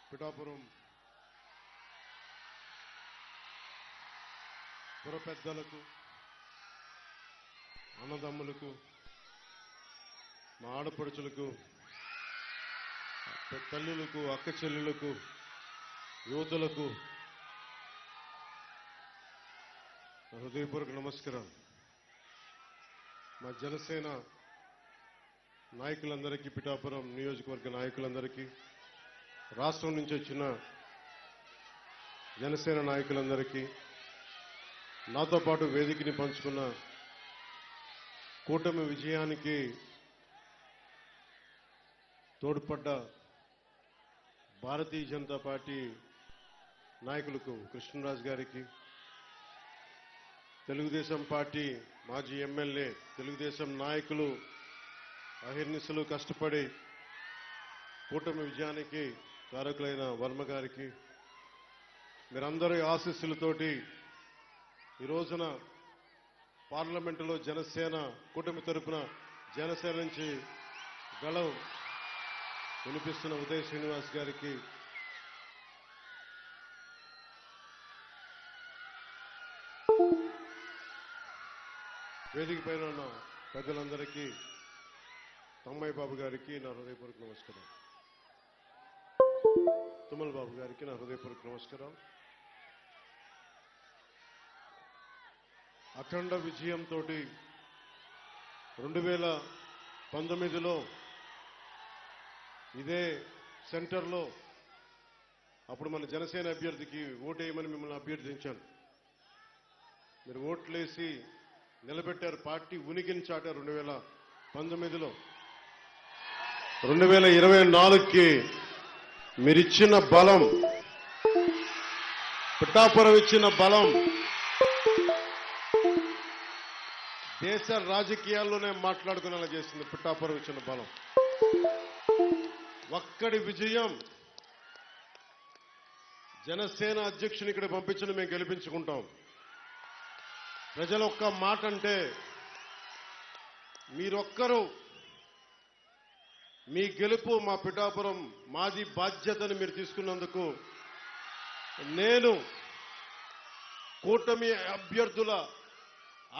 పిఠాపురం పుర పెద్దలకు, అన్నదమ్ములకు, మా ఆడపడుచులకు, తల్లులకు, అక్క చెల్లెలకు, యువతులకు హృదయపూర్వక నమస్కారం. మా జనసేన నాయకులందరికీ, పిఠాపురం నియోజకవర్గ నాయకులందరికీ, రాష్ట్రం నుంచి వచ్చిన జనసేన నాయకులందరికీ, నాతో పాటు వేదికని పంచుకున్న కూటమి విజయానికి తోడ్పడ్డ భారతీయ జనతా పార్టీ నాయకులకు, కృష్ణరాజు గారికి, తెలుగుదేశం పార్టీ మాజీ ఎమ్మెల్యే, తెలుగుదేశం నాయకులు అహిర్నిశలు కష్టపడి కూటమి విజయానికి కారకులైన వర్మ గారికి, మీరందరి ఆశీస్సులతోటి ఈ రోజున పార్లమెంటులో జనసేన కూటమి తరపున జనసేన నుంచి గళం వినిపిస్తున్న ఉదయ్ శ్రీనివాస్ గారికి, వేదిక పైన ఉన్న పెద్దలందరికీ, తమ్మయ్య బాబు గారికి నా హృదయపూర్వక నమస్కారం, తుమ్మల బాబు గారికి నా హృదయపూర్వక నమస్కారం. అఖండ విజయంతో 2019లో ఇదే సెంటర్లో అప్పుడు మన జనసేన అభ్యర్థికి ఓటేయమని మిమ్మల్ని అభ్యర్థించాను. మీరు ఓట్లేసి నిలబెట్టారు. పార్టీ ఉనికిని చాటారు. 2019లో 2024కి మీరిచ్చిన బలం, పిఠాపురం ఇచ్చిన బలం దేశ రాజకీయాల్లోనే మాట్లాడుకునేలా చేసింది. పిఠాపురం ఇచ్చిన బలం, ఒక్కడి విజయం. జనసేన అధ్యక్షుని ఇక్కడ పంపించిన మేము గెలిపించుకుంటాం. ప్రజలు ఒక్క మాట అంటే మీరొక్కరు, మీ గెలుపు మా పిఠాపురం మాది బాధ్యతని మీరు తీసుకున్నందుకు నేను కూటమి అభ్యర్థుల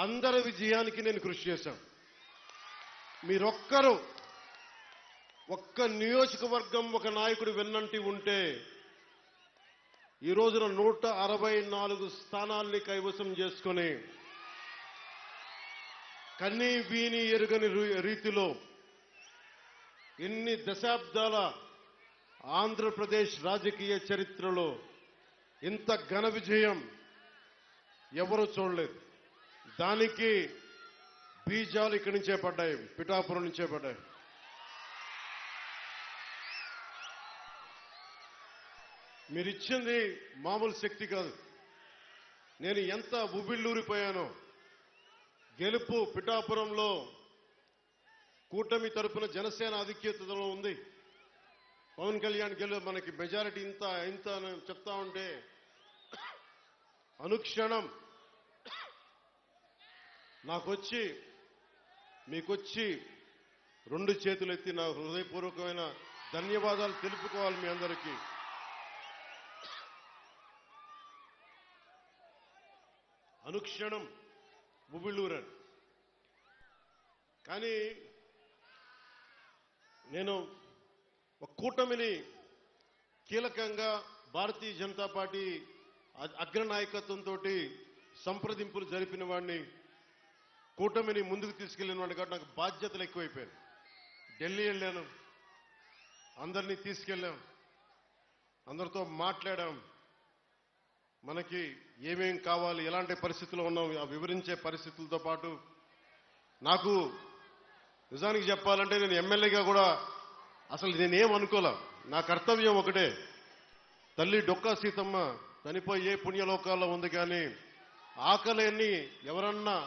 అందరి విజయానికి నేను కృషి చేశాను. మీరొక్కరు, ఒక్క నియోజకవర్గం ఒక నాయకుడు వెన్నంటి ఉంటే ఈ రోజున 164 స్థానాల్ని కైవసం చేసుకుని కన్నీ వీని ఎరుగని రీతిలో ఎన్ని దశాబ్దాల ఆంధ్రప్రదేశ్ రాజకీయ చరిత్రలో ఇంత ఘన విజయం ఎవరూ చూడలేదు. దానికి బీజాలు ఇక్కడి నుంచే పడ్డాయి, పిఠాపురం నుంచే పడ్డాయి. మీరిచ్చింది మామూలు శక్తి కాదు. నేను ఎంత ఉబిళ్ళూరిపోయానో. గెలుపు పిఠాపురంలో కూటమి తరపున జనసేన ఆధిక్యతలో ఉంది. పవన్ కళ్యాణ్ మనకి మెజారిటీ ఇంత ఇంత చెప్తా ఉంటే అనుక్షణం నాకొచ్చి మీకొచ్చి 2 చేతులెత్తి నా హృదయపూర్వకమైన ధన్యవాదాలు తెలుపుకోవాలి మీ అందరికీ. అనుక్షణం బుబిళ్ళూరని. కానీ నేను ఒక కూటమిని కీలకంగా భారతీయ జనతా పార్టీ అగ్రనాయకత్వంతో సంప్రదింపులు జరిపిన వాడిని, కూటమిని ముందుకు తీసుకెళ్లిన వాడిని కాబట్టి నాకు బాధ్యతలు ఎక్కువైపోయాయి. ఢిల్లీ వెళ్ళాను, అందరినీ తీసుకెళ్ళాం, అందరితో మాట్లాడాం. మనకి ఏమేం కావాలి, ఎలాంటి పరిస్థితుల్లో ఉన్నాం ఆ వివరించే పరిస్థితులతో పాటు నాకు నిజానికి చెప్పాలంటే నేను ఎమ్మెల్యేగా కూడా అసలు నేనేం అనుకోలే. నా కర్తవ్యం ఒకటే, తల్లి డొక్కా సీతమ్మ చనిపోయి ఏ పుణ్యలోకాల్లో ఉంది. కానీ ఆకలిని ఎవరన్నా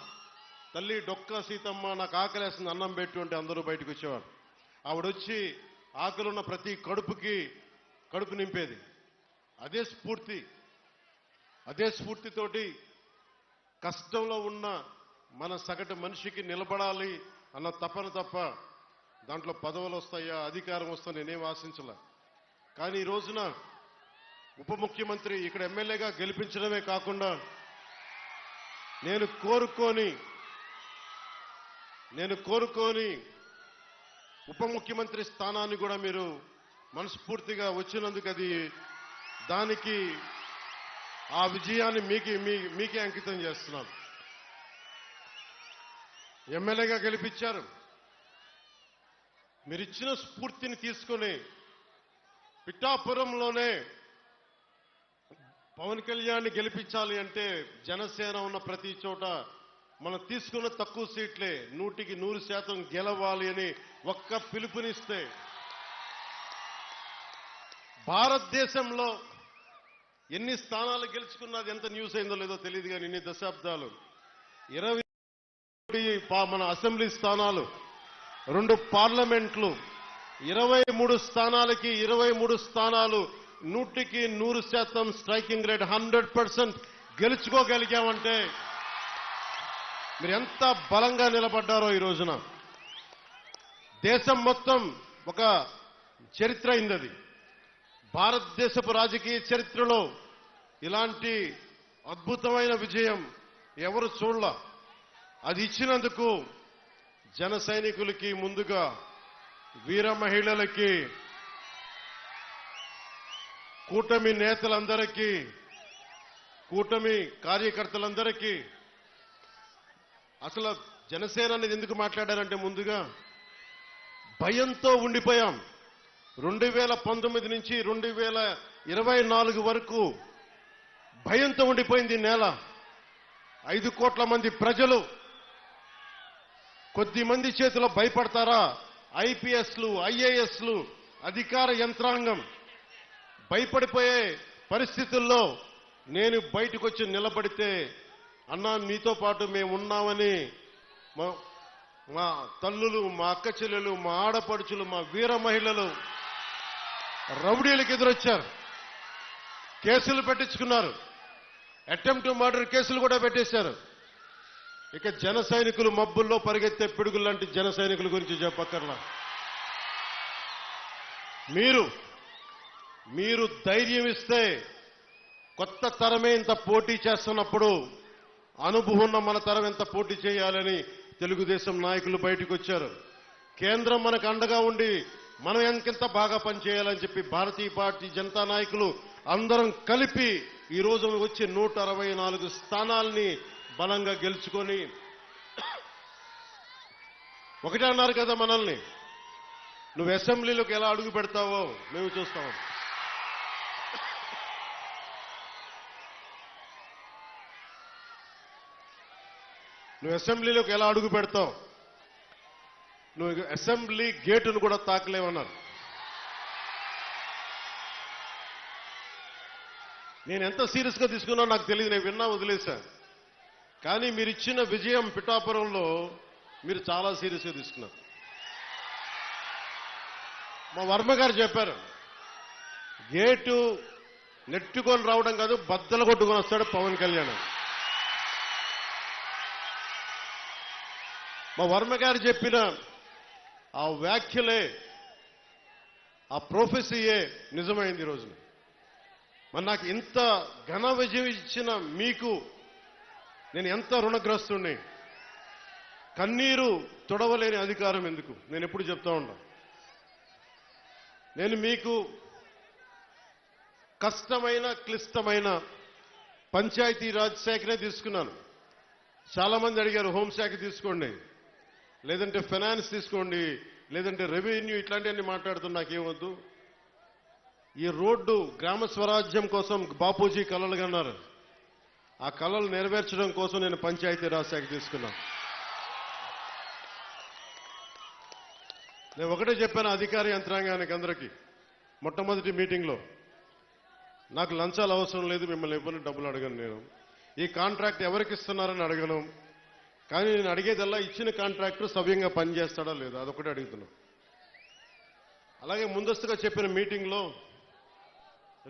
తల్లి డొక్కా సీతమ్మ నాకు ఆకలేస్తుంది అన్నం పెట్టు అంటే అందరూ బయటకు వచ్చేవారు. ఆవిడొచ్చి ఆకలున్న ప్రతి కడుపు నింపేది. అదే స్ఫూర్తితోటి కష్టంలో ఉన్న మన సగటు మనిషికి నిలబడాలి అన్న తపన తప్ప దాంట్లో పదవులు వస్తాయా, అధికారం వస్తా నేనేం ఆశించలే. కానీ ఈ రోజున ఉప ముఖ్యమంత్రి ఇక్కడ ఎమ్మెల్యేగా గెలిపించడమే కాకుండా నేను కోరుకోని ఉప ముఖ్యమంత్రి స్థానాన్ని కూడా మీరు మనస్ఫూర్తిగా వచ్చినందుకు దానికి ఆ విజయాన్ని మీకే అంకితం చేస్తున్నాను. ఎమ్మెల్యేగా గెలిపించారు. మీరిచ్చిన స్ఫూర్తిని తీసుకొని పిఠాపురంలోనే పవన్ కళ్యాణ్ గెలిపించాలి అంటే జనసేన ఉన్న ప్రతి చోట మనం తీసుకున్న తక్కువ సీట్లే 100% గెలవాలి అని ఒక్క పిలుపునిస్తే భారతదేశంలో ఎన్ని స్థానాలు గెలుచుకున్నది ఎంత న్యూస్ అయిందో లేదో తెలియదు కానీ ఇన్ని దశాబ్దాలు 20 మన అసెంబ్లీ స్థానాలు 2 పార్లమెంట్లు 23 స్థానాలకి 23 స్థానాలు 100% స్ట్రైకింగ్ రేట్ 100% గెలుచుకోగలిగామంటే మీరు ఎంత బలంగా నిలబడ్డారో ఈ రోజున. దేశం మొత్తం ఒక చరిత్ర అయింది. భారతదేశపు రాజకీయ చరిత్రలో ఇలాంటి అద్భుతమైన విజయం ఎవరు చూడలా. అది ఇచ్చినందుకు జన సైనికులకి, ముందుగా వీర మహిళలకి, కూటమి నేతలందరికీ, కూటమి కార్యకర్తలందరికీ, అసలు జనసేన అనేది ఎందుకు మాట్లాడారంటే ముందుగా భయంతో ఉండిపోయాం. 2019 నుంచి 2024 వరకు భయంతో ఉండిపోయింది ఈ నేల. 5 కోట్ల మంది ప్రజలు కొద్ది మంది చేతిలో భయపడతారా? ఐపీఎస్లు, ఐఏఎస్లు, అధికార యంత్రాంగం భయపడిపోయే పరిస్థితుల్లో నేను బయటకు వచ్చి నిలబడితే, అన్నా నీతో పాటు మేము ఉన్నామని మా తల్లులు, మా అక్క చెల్లెలు, మా ఆడపడుచులు, మా వీర మహిళలు రౌడీలకు ఎదురొచ్చారు. కేసులు పెట్టించుకున్నారు. అటెంప్ట్ మర్డర్ కేసులు కూడా పెట్టేశారు. ఇక జన సైనికులు మబ్బుల్లో పరిగెత్తే పిడుగులు లాంటి జన సైనికుల గురించి చెప్పక్కర్లా. మీరు ధైర్యం ఇస్తే, కొత్త తరమే ఇంత పోటీ చేస్తున్నప్పుడు అనుభవం ఉన్న మన తరం ఎంత పోటీ చేయాలని తెలుగుదేశం నాయకులు బయటకు వచ్చారు. కేంద్రం మనకు అండగా ఉండి మనం ఎంకెంత బాగా పనిచేయాలని చెప్పి భారతీయ జనతా నాయకులు అందరం కలిపి ఈ రోజు వచ్చి 164 స్థానాల్ని బలంగా గెలుచుకొని, ఒకటే అన్నారు కదా మనల్ని, నువ్వు అసెంబ్లీలోకి ఎలా అడుగు పెడతావో మేము చూస్తాం. నువ్వు అసెంబ్లీలోకి ఎలా అడుగు పెడతావు, నువ్వు అసెంబ్లీ గేటును కూడా తాకలేవన్నారు. నేను ఎంత సీరియస్గా తీసుకున్నా నాకు తెలియదు, నేను విన్నా వదిలేశా. కానీ మీరు ఇచ్చిన విజయం పిఠాపురంలో మీరు చాలా సీరియస్గా తీసుకున్నారు. మా వర్మ గారు చెప్పారు, గేటు నెట్టుకొని రావడం కాదు, బద్దలు కొట్టుకొని వస్తాడు పవన్ కళ్యాణ్. మా వర్మ గారు చెప్పిన ఆ వ్యాఖ్యలే, ఆ ప్రొఫెసీయే నిజమైంది ఈ రోజున. మరి నాకు ఇంత ఘన విజయం ఇచ్చిన మీకు నేను ఎంత రుణగ్రస్తుణ్ణి. కన్నీరు తొడవలేని అధికారం ఎందుకు, నేను ఎప్పుడు చెప్తా ఉన్నా. నేను మీకు కష్టమైన, క్లిష్టమైన పంచాయతీరాజ్ శాఖనే తీసుకున్నాను. చాలా మంది అడిగారు హోంశాఖ తీసుకోండి, లేదంటే ఫైనాన్స్ తీసుకోండి, లేదంటే రెవెన్యూ, ఇట్లాంటివన్నీ మాట్లాడుతున్నా. నాకేమొద్దు. ఈ రోడ్డు గ్రామ స్వరాజ్యం కోసం బాపూజీ కలలు కన్నారు. ఆ కలలు నెరవేర్చడం కోసం నేను పంచాయతీరాజ్ శాఖ తీసుకున్నాను. నేను ఒకటే చెప్పాను అధికార యంత్రాంగానికి అందరికీ మొట్టమొదటి మీటింగ్లో, నాకు లంచాలు అవసరం లేదు, మిమ్మల్ని ఎవరిని డబ్బులు అడగను. నేను ఈ కాంట్రాక్ట్ ఎవరికి ఇస్తున్నారని అడగను. కానీ నేను అడిగేదల్లా ఇచ్చిన కాంట్రాక్టర్ సవ్యంగా పనిచేస్తాడా లేదా, అదొకటి అడుగుతున్నా. అలాగే ముందస్తుగా చెప్పిన మీటింగ్లో,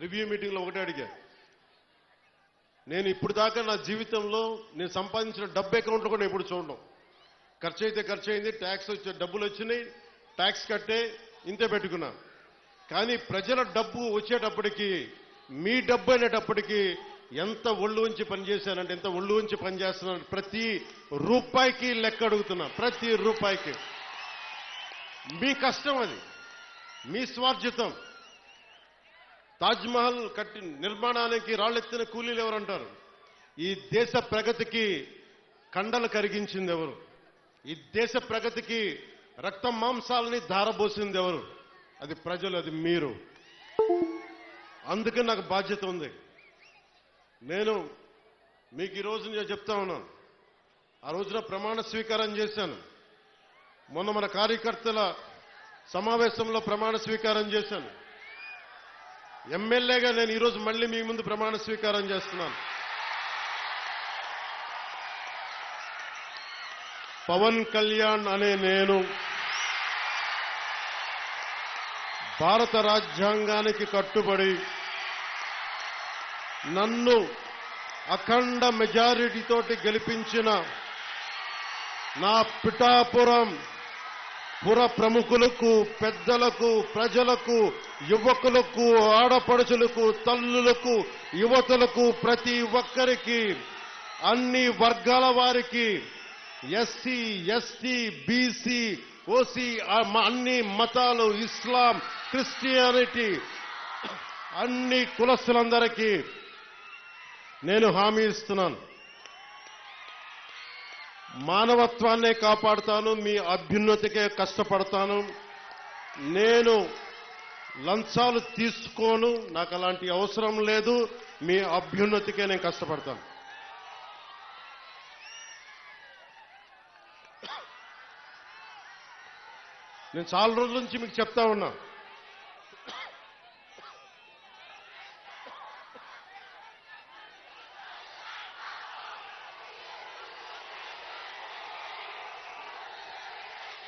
రివ్యూ మీటింగ్లో ఒకటే అడిగా, నేను ఇప్పుడు దాకా నా జీవితంలో నేను సంపాదించిన డబ్బు అకౌంట్లో కూడా ఎప్పుడు చూడడం. ఖర్చు అయితే ఖర్చు అయింది, ట్యాక్స్ వచ్చే డబ్బులు వచ్చినాయి, ట్యాక్స్ కట్టే ఇంతే పెట్టుకున్నా. కానీ ప్రజల డబ్బు వచ్చేటప్పటికి, మీ డబ్బు అనేటప్పటికీ ఎంత ఒళ్ళు ఉంచి పనిచేశానంటే, ఎంత ఒళ్ళు ఉంచి పనిచేస్తున్నాను, ప్రతి రూపాయికి లెక్క అడుగుతున్నా. ప్రతి రూపాయికి మీ కష్టం, అది మీ స్వార్జితం. తాజ్మహల్ కట్టి నిర్మాణానికి రాళ్ళెత్తిన కూలీలు ఎవరంటారు? ఈ దేశ ప్రగతికి కండలు కరిగించింది ఎవరు? ఈ దేశ ప్రగతికి రక్త మాంసాలని ధారబోసింది ఎవరు? అది ప్రజలు, అది మీరు. అందుకే నాకు బాధ్యత ఉంది. నేను మీకు ఈరోజు నేను చెప్తా ఉన్నాను, ఆ రోజున ప్రమాణ స్వీకారం చేశాను. మొన్న మన కార్యకర్తల సమావేశంలో ప్రమాణ స్వీకారం చేశాను. ఎమ్మెల్యేగా నేను ఈరోజు మళ్ళీ మీ ముందు ప్రమాణ స్వీకారం చేస్తున్నాను. పవన్ కళ్యాణ్ అనే నేను భారత రాజ్యాంగానికి కట్టుబడి నన్ను అఖండ మెజారిటీతోటి గెలిపించిన నా పిఠాపురం పుర ప్రముఖులకు, పెద్దలకు, ప్రజలకు, యువకులకు, ఆడపడుచులకు, తల్లులకు, యువతులకు, ప్రతి ఒక్కరికి, అన్ని వర్గాల వారికి, ఎస్సీ, ఎస్టీ, బీసీ, ఓసీ, అన్ని మతాలు, ఇస్లాం, క్రిస్టియానిటీ, అన్ని కులస్తులందరికీ నేను హామీ ఇస్తున్నాను. మానవత్వాన్నే కాపాడుతాను, మీ అభ్యున్నతికే కష్టపడతాను. నేను లంచాలు తీసుకోను, నాకు అలాంటి అవసరం లేదు. మీ అభ్యున్నతికే నేను కష్టపడతాను. నేను చాలా రోజుల నుంచి మీకు చెప్తా ఉన్నా,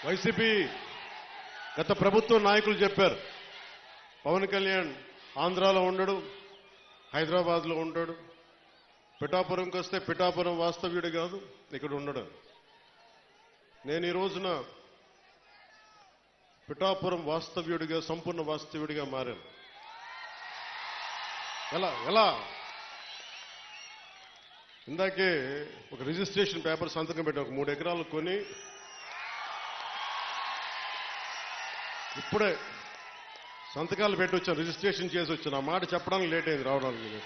వైసీపీ గత ప్రభుత్వ నాయకులు చెప్పారు, పవన్ కళ్యాణ్ ఆంధ్రాలో ఉండడు, హైదరాబాద్లో ఉంటాడు, పిఠాపురంకి వస్తే పిఠాపురం వాస్తవ్యుడు కాదు, ఇక్కడ ఉండడు. నేను ఈ రోజున పిఠాపురం వాస్తవ్యుడిగా, సంపూర్ణ వాస్తవ్యుడిగా మారాను. ఎలా ఇందాకే ఒక రిజిస్ట్రేషన్ పేపర్ సంతకం పెట్టి ఒక 3 ఎకరాలు కొని ఇప్పుడే సంతకాలు పెట్టి వచ్చాను, రిజిస్ట్రేషన్ చేసి వచ్చాను. ఆ మాట చెప్పడానికి లేట్ అయింది రావడానికి.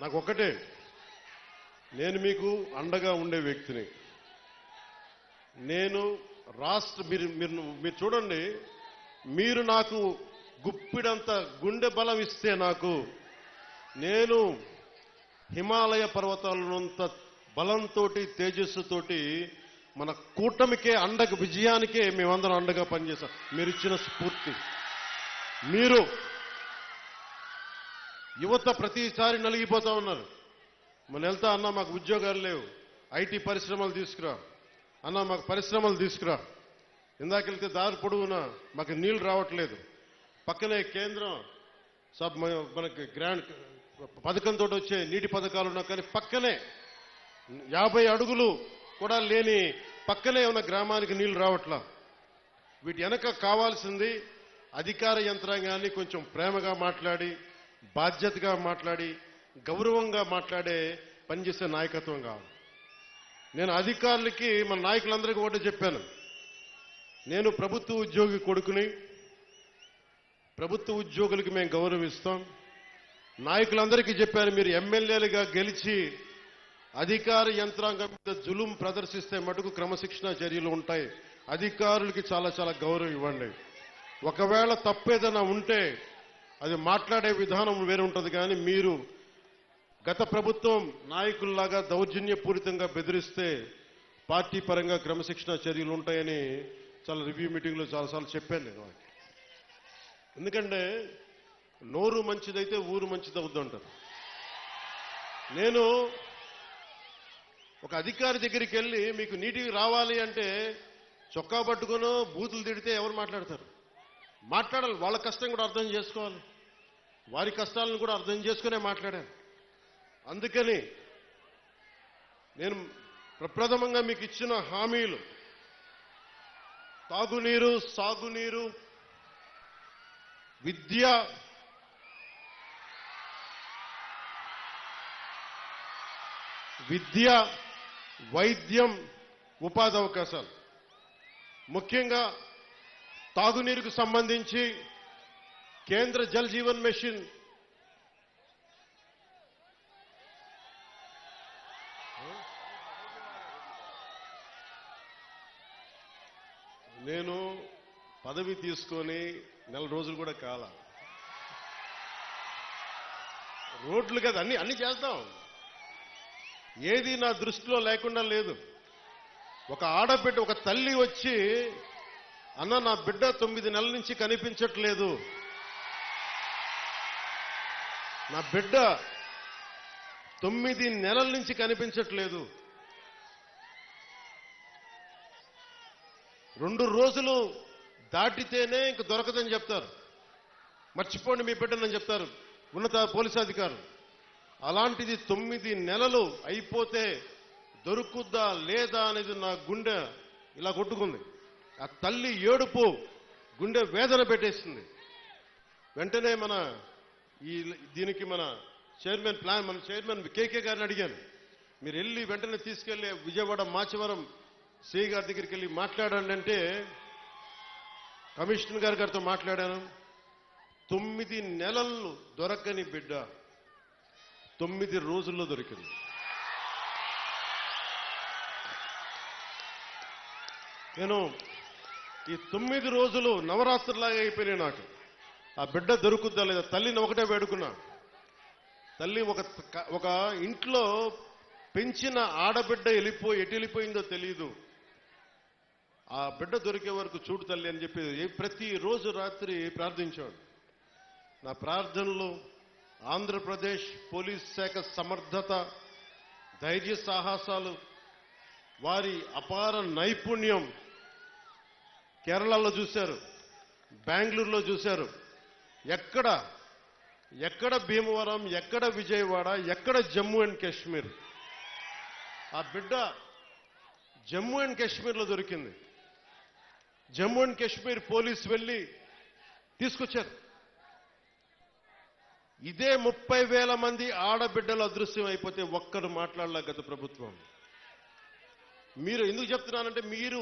నాకు ఒక్కటే, నేను మీకు అండగా ఉండే వ్యక్తిని. నేను మీరు చూడండి, మీరు నాకు గుప్పిడంత గుండె బలం ఇస్తే నాకు, నేను హిమాలయ పర్వతాలనంత బలంతో, తేజస్సుతోటి మన కూటమికే అండగా, విజయానికే మేమందరం అండగా పనిచేస్తాం. మీరు ఇచ్చిన స్ఫూర్తి. మీరు యువత ప్రతిసారి నలిగిపోతా ఉన్నారు. మన వెళ్తా అన్నా మాకు ఉద్యోగాలు లేవు, ఐటీ పరిశ్రమలు తీసుకురా అన్నా, మాకు పరిశ్రమలు తీసుకురా. ఇందాకెళ్తే దారి పొడవునా మాకు నీళ్లు రావట్లేదు. పక్కనే కేంద్రం మనకి గ్రాండ్ పథకంతో వచ్చే నీటి పథకాలు ఉన్నా కానీ పక్కనే 50 అడుగులు కూడా లేని పక్కనే ఉన్న గ్రామానికి నీళ్లు రావట్లా. వీటి వెనక కావాల్సింది అధికార యంత్రాంగాన్ని కొంచెం ప్రేమగా మాట్లాడి, బాధ్యతగా మాట్లాడి, గౌరవంగా మాట్లాడే పనిచేసే నాయకత్వం కావాలి. నేను అధికారులకి, మన నాయకులందరికీ ఒకటి చెప్పాను, నేను ప్రభుత్వ ఉద్యోగి కొడుకుని, ప్రభుత్వ ఉద్యోగులకి మేము గౌరవిస్తాం. నాయకులందరికీ చెప్పాను, మీరు ఎమ్మెల్యేలుగా గెలిచి అధికార యంత్రాంగం మీద జులుం ప్రదర్శిస్తే మటుకు క్రమశిక్షణ చర్యలు ఉంటాయి. అధికారులకి చాలా చాలా గౌరవం ఇవ్వండి. ఒకవేళ తప్పేదైనా ఉంటే అది మాట్లాడే విధానం వేరే ఉంటుంది. కానీ మీరు గత ప్రభుత్వం నాయకుల్లాగా దౌర్జన్యపూరితంగా బెదిరిస్తే పార్టీ పరంగా క్రమశిక్షణ చర్యలు ఉంటాయని చాలా రివ్యూ మీటింగ్లో చాలాసార్లు చెప్పాను నేను. ఎందుకంటే నోరు మంచిదైతే ఊరు మంచిది అవుద్దంటారు. నేను ఒక అధికారి దగ్గరికి వెళ్ళి మీకు నీటికి రావాలి అంటే చొక్కా పట్టుకునో బూతులు తిడితే ఎవరు మాట్లాడతారు? మాట్లాడాలి. వాళ్ళ కష్టం కూడా అర్థం చేసుకోవాలి, వారి కష్టాలను కూడా అర్థం చేసుకునే మాట్లాడాను. అందుకని నేను ప్రప్రథమంగా మీకు ఇచ్చిన హామీలు తాగునీరు, సాగునీరు, విద్య, వైద్యం, ఉపాధి అవకాశాలు. ముఖ్యంగా తాగునీరుకు సంబంధించి కేంద్ర జల్ జీవన్ మిషన్ నేను పదవి తీసుకొని నెల రోజులు కూడా కాల. రోడ్లు కదా అన్ని చేస్తాం. ఏది నా దృష్టిలో లేకుండా లేదు. ఒక ఆడబిడ్డ, ఒక తల్లి వచ్చి, అన్న నా బిడ్డ 9 నెలల నుంచి కనిపించట్లేదు, నా బిడ్డ 9 నెలల నుంచి కనిపించట్లేదు, 2 రోజులు దాటితేనే ఇంక దొరకదని చెప్తారు, మర్చిపోండి మీ బిడ్డనని చెప్తారు ఉన్నత పోలీసు అధికారులు. అలాంటిది 9 నెలలు అయిపోతే దొరుకుద్దా లేదా అనేది నా గుండె ఇలా కొట్టుకుంది. ఆ తల్లి ఏడుపు గుండె వేదన పెట్టేస్తుంది. వెంటనే దీనికి మన చైర్మన్ కేకే గారిని అడిగాను, మీరు వెళ్ళి వెంటనే తీసుకెళ్లి విజయవాడ మాచవరం సిఐ గారి దగ్గరికి వెళ్ళి మాట్లాడండి అంటే, కమిషనర్ గారితో మాట్లాడాను. 9 నెలలు దొరకని బిడ్డ 9 రోజుల్లో దొరికింది. నేను ఈ 9 రోజులు నవరాత్రులాగా అయిపోయినాయి నాకు. ఆ బిడ్డ దొరుకుద్దా లేదా తల్లిని ఒకటే వేడుకున్నా. తల్లి ఒక ఇంట్లో పెంచిన ఆడబిడ్డ ఎటు వెళ్ళిపోయిందో తెలియదు, ఆ బిడ్డ దొరికే వరకు చూడు తల్లి అని చెప్పి ప్రతిరోజు రాత్రి ప్రార్థించాడు. నా ప్రార్థనలు ఆంధ్రప్రదేశ్ పోలీస్ శాఖ సమర్థత, ధైర్య సాహసాలు, వారి అపార నైపుణ్యం కేరళలో చూశారు, బెంగళూరులో చూశారు. ఎక్కడ భీమవరం, ఎక్కడ విజయవాడ, ఎక్కడ జమ్మూ అండ్ కాశ్మీర్. ఆ బిడ్డ జమ్మూ అండ్ కాశ్మీర్లో దొరికింది. జమ్మూ అండ్ కాశ్మీర్ పోలీసు వెళ్ళి తీసుకొచ్చారు. ఇదే 30,000 మంది ఆడబిడ్డలు అదృశ్యం అయిపోతే ఒక్కరు మాట్లాడలే గత ప్రభుత్వం. మీరు ఎందుకు చెప్తున్నానంటే, మీరు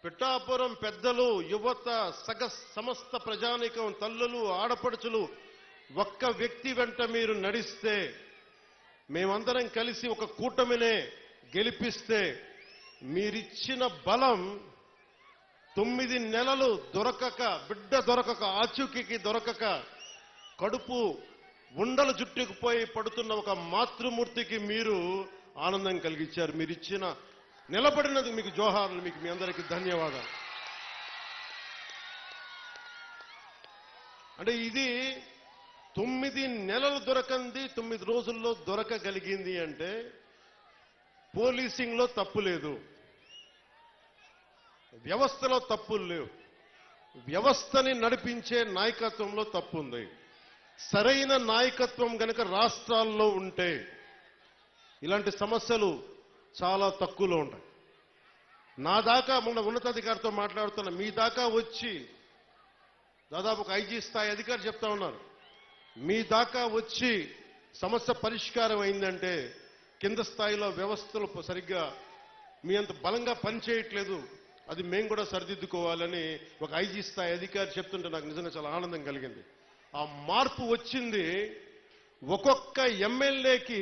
పిఠాపురం పెద్దలు, యువత, సమస్త ప్రజానీకం, తల్లులు, ఆడపడుచులు ఒక్క వ్యక్తి వెంట మీరు నడిస్తే, మేమందరం కలిసి ఒక కూటమినే గెలిపిస్తే, మీరిచ్చిన బలం 9 నెలలు దొరకక, బిడ్డ దొరకక, ఆచూకీకి దొరకక, కడుపు ఉండలు జుట్టుకుపోయి పడుతున్న ఒక మాతృమూర్తికి మీరు ఆనందం కలిగించారు. మీరిచ్చిన నిలబడినందుకు మీకు జోహార్లు, మీకు మీ అందరికీ ధన్యవాదాలు. అంటే ఇది 9 నెలలు దొరకంది 9 రోజుల్లో దొరకగలిగింది అంటే పోలీసింగ్లో తప్పు లేదు, వ్యవస్థలో తప్పులు లేవు, వ్యవస్థని నడిపించే నాయకత్వంలో తప్పు ఉంది. సరైన నాయకత్వం గనక రాష్ట్రాల్లో ఉంటే ఇలాంటి సమస్యలు చాలా తక్కువలో ఉంటాయి. నా దాకా మొన్న ఉన్నతాధికారితో మాట్లాడుతున్న, మీ దాకా వచ్చి దాదాపు ఒక ఐజీ స్థాయి అధికారి చెప్తా ఉన్నారు, మీ దాకా వచ్చి సమస్య పరిష్కారం అయిందంటే కింద స్థాయిలో వ్యవస్థలు సరిగ్గా మీ అంత బలంగా పనిచేయట్లేదు, అది మేము కూడా సరిదిద్దుకోవాలని ఒక ఐజీ స్థాయి అధికారి చెప్తుంటే నాకు నిజంగా చాలా ఆనందం కలిగింది. ఆ మార్పు వచ్చింది. ఒక్కొక్క ఎమ్మెల్యేకి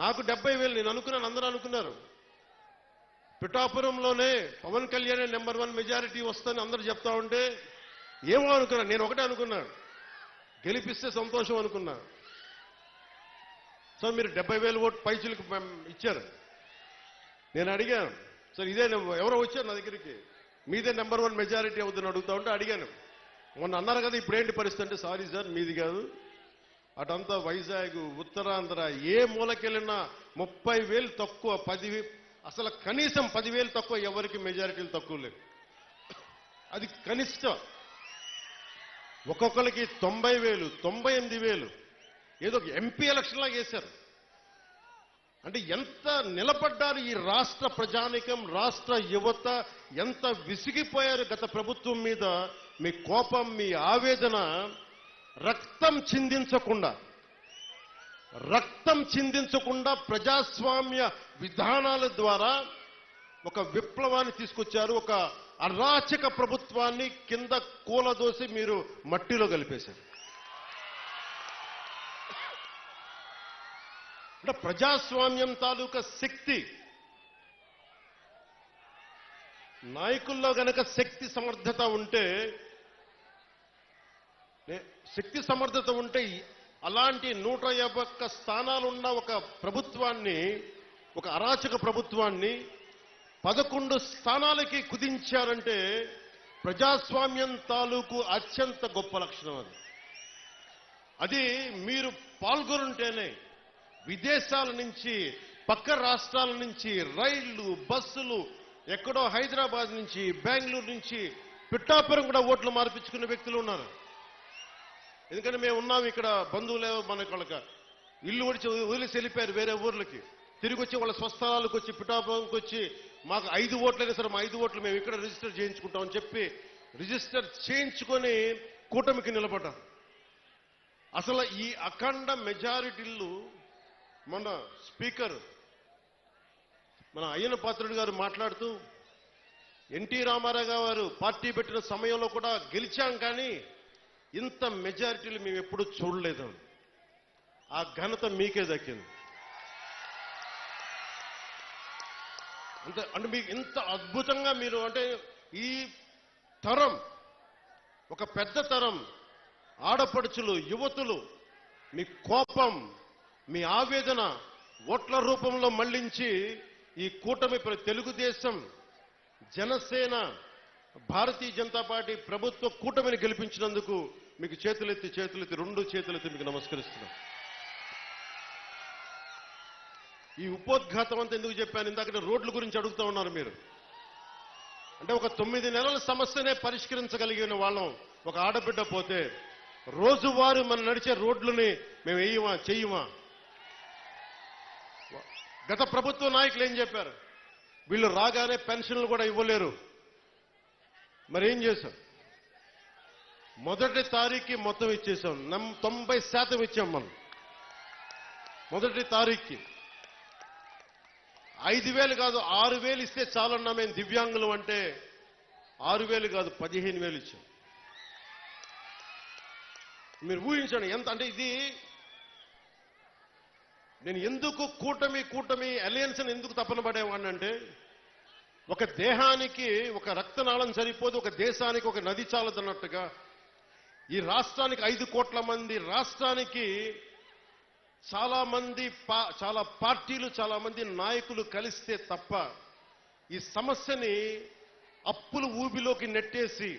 నాకు 70,000 నేను అనుకున్నాను, అందరూ అనుకున్నారు. పిఠాపురంలోనే పవన్ కళ్యాణ్ నెంబర్ 1 మెజారిటీ వస్తుందని అందరూ చెప్తా ఉంటే ఏమో అనుకున్నాను. నేను ఒకటే అనుకున్నాను, గెలిపిస్తే సంతోషం అనుకున్నా. సో మీరు 70,000 ఓటు పైచులకు ఇచ్చారు. నేను అడిగాను, సార్ ఇదే ఎవరో వచ్చారు నా దగ్గరికి, మీదే నెంబర్ 1 మెజారిటీ అవుతుందని అడుగుతా ఉంటే అడిగాను, మొన్న అన్నారు కదా ఇప్పుడేంటి పరిస్థితి అంటే, సారీ సార్ మీది కాదు, అటంతా వైజాగ్, ఉత్తరాంధ్ర ఏ మూలకెళ్ళినా 30,000 తక్కువ, 10,000 అసలు కనీసం 10,000 తక్కువ, ఎవరికి మెజారిటీలు తక్కువ లేవు. అది కనిష్టం. ఒక్కొక్కరికి 90,000, 98,000 ఏదో ఎంపీ ఎలక్షన్ లాగా వేశారు. అంటే ఎంత నిలబడ్డారు ఈ రాష్ట్ర ప్రజానికం, రాష్ట్ర యువత ఎంత విసిగిపోయారు గత ప్రభుత్వం మీద. మీ కోపం, మీ ఆవేదన రక్తం చిందించకుండా ప్రజాస్వామ్య విధానాల ద్వారా ఒక విప్లవాన్ని తీసుకొచ్చారు. ఒక అరాచక ప్రభుత్వాన్ని కింద కూలదోసి మీరు మట్టిలో కలిపేశారు. అంటే ప్రజాస్వామ్యం తాలూకా శక్తి, నాయకుల్లో గనక శక్తి సమర్థత ఉంటే అలాంటి 151 స్థానాలున్న ఒక ప్రభుత్వాన్ని, ఒక అరాచక ప్రభుత్వాన్ని 11 స్థానాలకి కుదించారంటే ప్రజాస్వామ్యం తాలూకు అత్యంత గొప్ప లక్షణం అది మీరు పాల్గొనుంటేనే విదేశాల నుంచి, పక్క రాష్ట్రాల నుంచి రైళ్లు, బస్సులు, ఎక్కడో హైదరాబాద్ నుంచి, బెంగళూరు నుంచి, పిఠాపురం కూడా ఓట్లు మార్పించుకున్న వ్యక్తులు ఉన్నారు. ఎందుకంటే మేము ఉన్నాం ఇక్కడ, బంధువులే మనకు వాళ్ళక ఇల్లు వదిలేసి వెళ్ళిపోయారు వేరే ఊర్లకి. తిరిగి వచ్చి వాళ్ళ స్వస్థలాలకు వచ్చి, పిఠాపురంకి వచ్చి, మాకు 5 ఓట్లైనా సరే మా 5 ఓట్లు మేము ఇక్కడ రిజిస్టర్ చేయించుకుంటామని చెప్పి రిజిస్టర్ చేయించుకొని కూటమికి నిలబడ్డారు. అసలు ఈ అఖండ మెజారిటీలు మొన్న స్పీకర్ మన అయ్యన పాత్రుడు గారు మాట్లాడుతూ, ఎన్టీ రామారావు గారు పార్టీ పెట్టిన సమయంలో కూడా గెలిచాం, కానీ ఇంత మెజారిటీలు మేము ఎప్పుడూ చూడలేదు. ఆ ఘనత మీకే దక్కింది. అంటే మీకు ఇంత అద్భుతంగా మీరు, అంటే ఈ తరం, ఒక పెద్ద తరం ఆడపడుచులు, యువతులు మీ కోపం, మీ ఆవేదన ఓట్ల రూపంలో మళ్లించి ఈ కూటమి, తెలుగుదేశం, జనసేన, భారతీయ జనతా పార్టీ ప్రభుత్వ కూటమిని గెలిపించినందుకు మీకు చేతులెత్తి 2 చేతులెత్తి మీకు నమస్కరిస్తున్నాం. ఈ ఉపోద్ఘాతం అంతా ఎందుకు చెప్పాను? ఇందాక రోడ్ల గురించి అడుగుతా ఉన్నారు మీరు. అంటే ఒక 9 నెలల సమస్యనే పరిష్కరించగలిగిన వాళ్ళం ఒక ఆడబిడ్డ పోతే, రోజువారీ మనం నడిచే రోడ్లని మేము చెయ్యమా? గత ప్రభుత్వ నాయకులు ఏం చెప్పారు? వీళ్ళు రాగానే పెన్షన్లు కూడా ఇవ్వలేరు. మరి ఏం చేశాం? మొదటి తారీఖుకి మొత్తం ఇచ్చేసాం. 90% ఇచ్చాం మనం మొదటి తారీఖుకి. 5,000 కాదు 6,000 ఇస్తే చాలన్నా మేము దివ్యాంగులు అంటే 6,000 కాదు 15,000 ఇచ్చాం. మీరు ఊహించండి ఎంత. అంటే ఇది నేను ఎందుకు కూటమి అలయన్స్ అని ఎందుకు తపన పడేవాడిని అంటే, ఒక దేహానికి ఒక రక్తనాళం సరిపోదు, ఒక దేశానికి ఒక నది చాలదన్నట్టుగా ఈ రాష్ట్రానికి 5 కోట్ల మంది, రాష్ట్రానికి చాలా పార్టీలు, చాలా మంది నాయకులు కలిస్తే తప్ప ఈ సమస్యని అప్పుల ఊబిలోకి నెట్టేసి,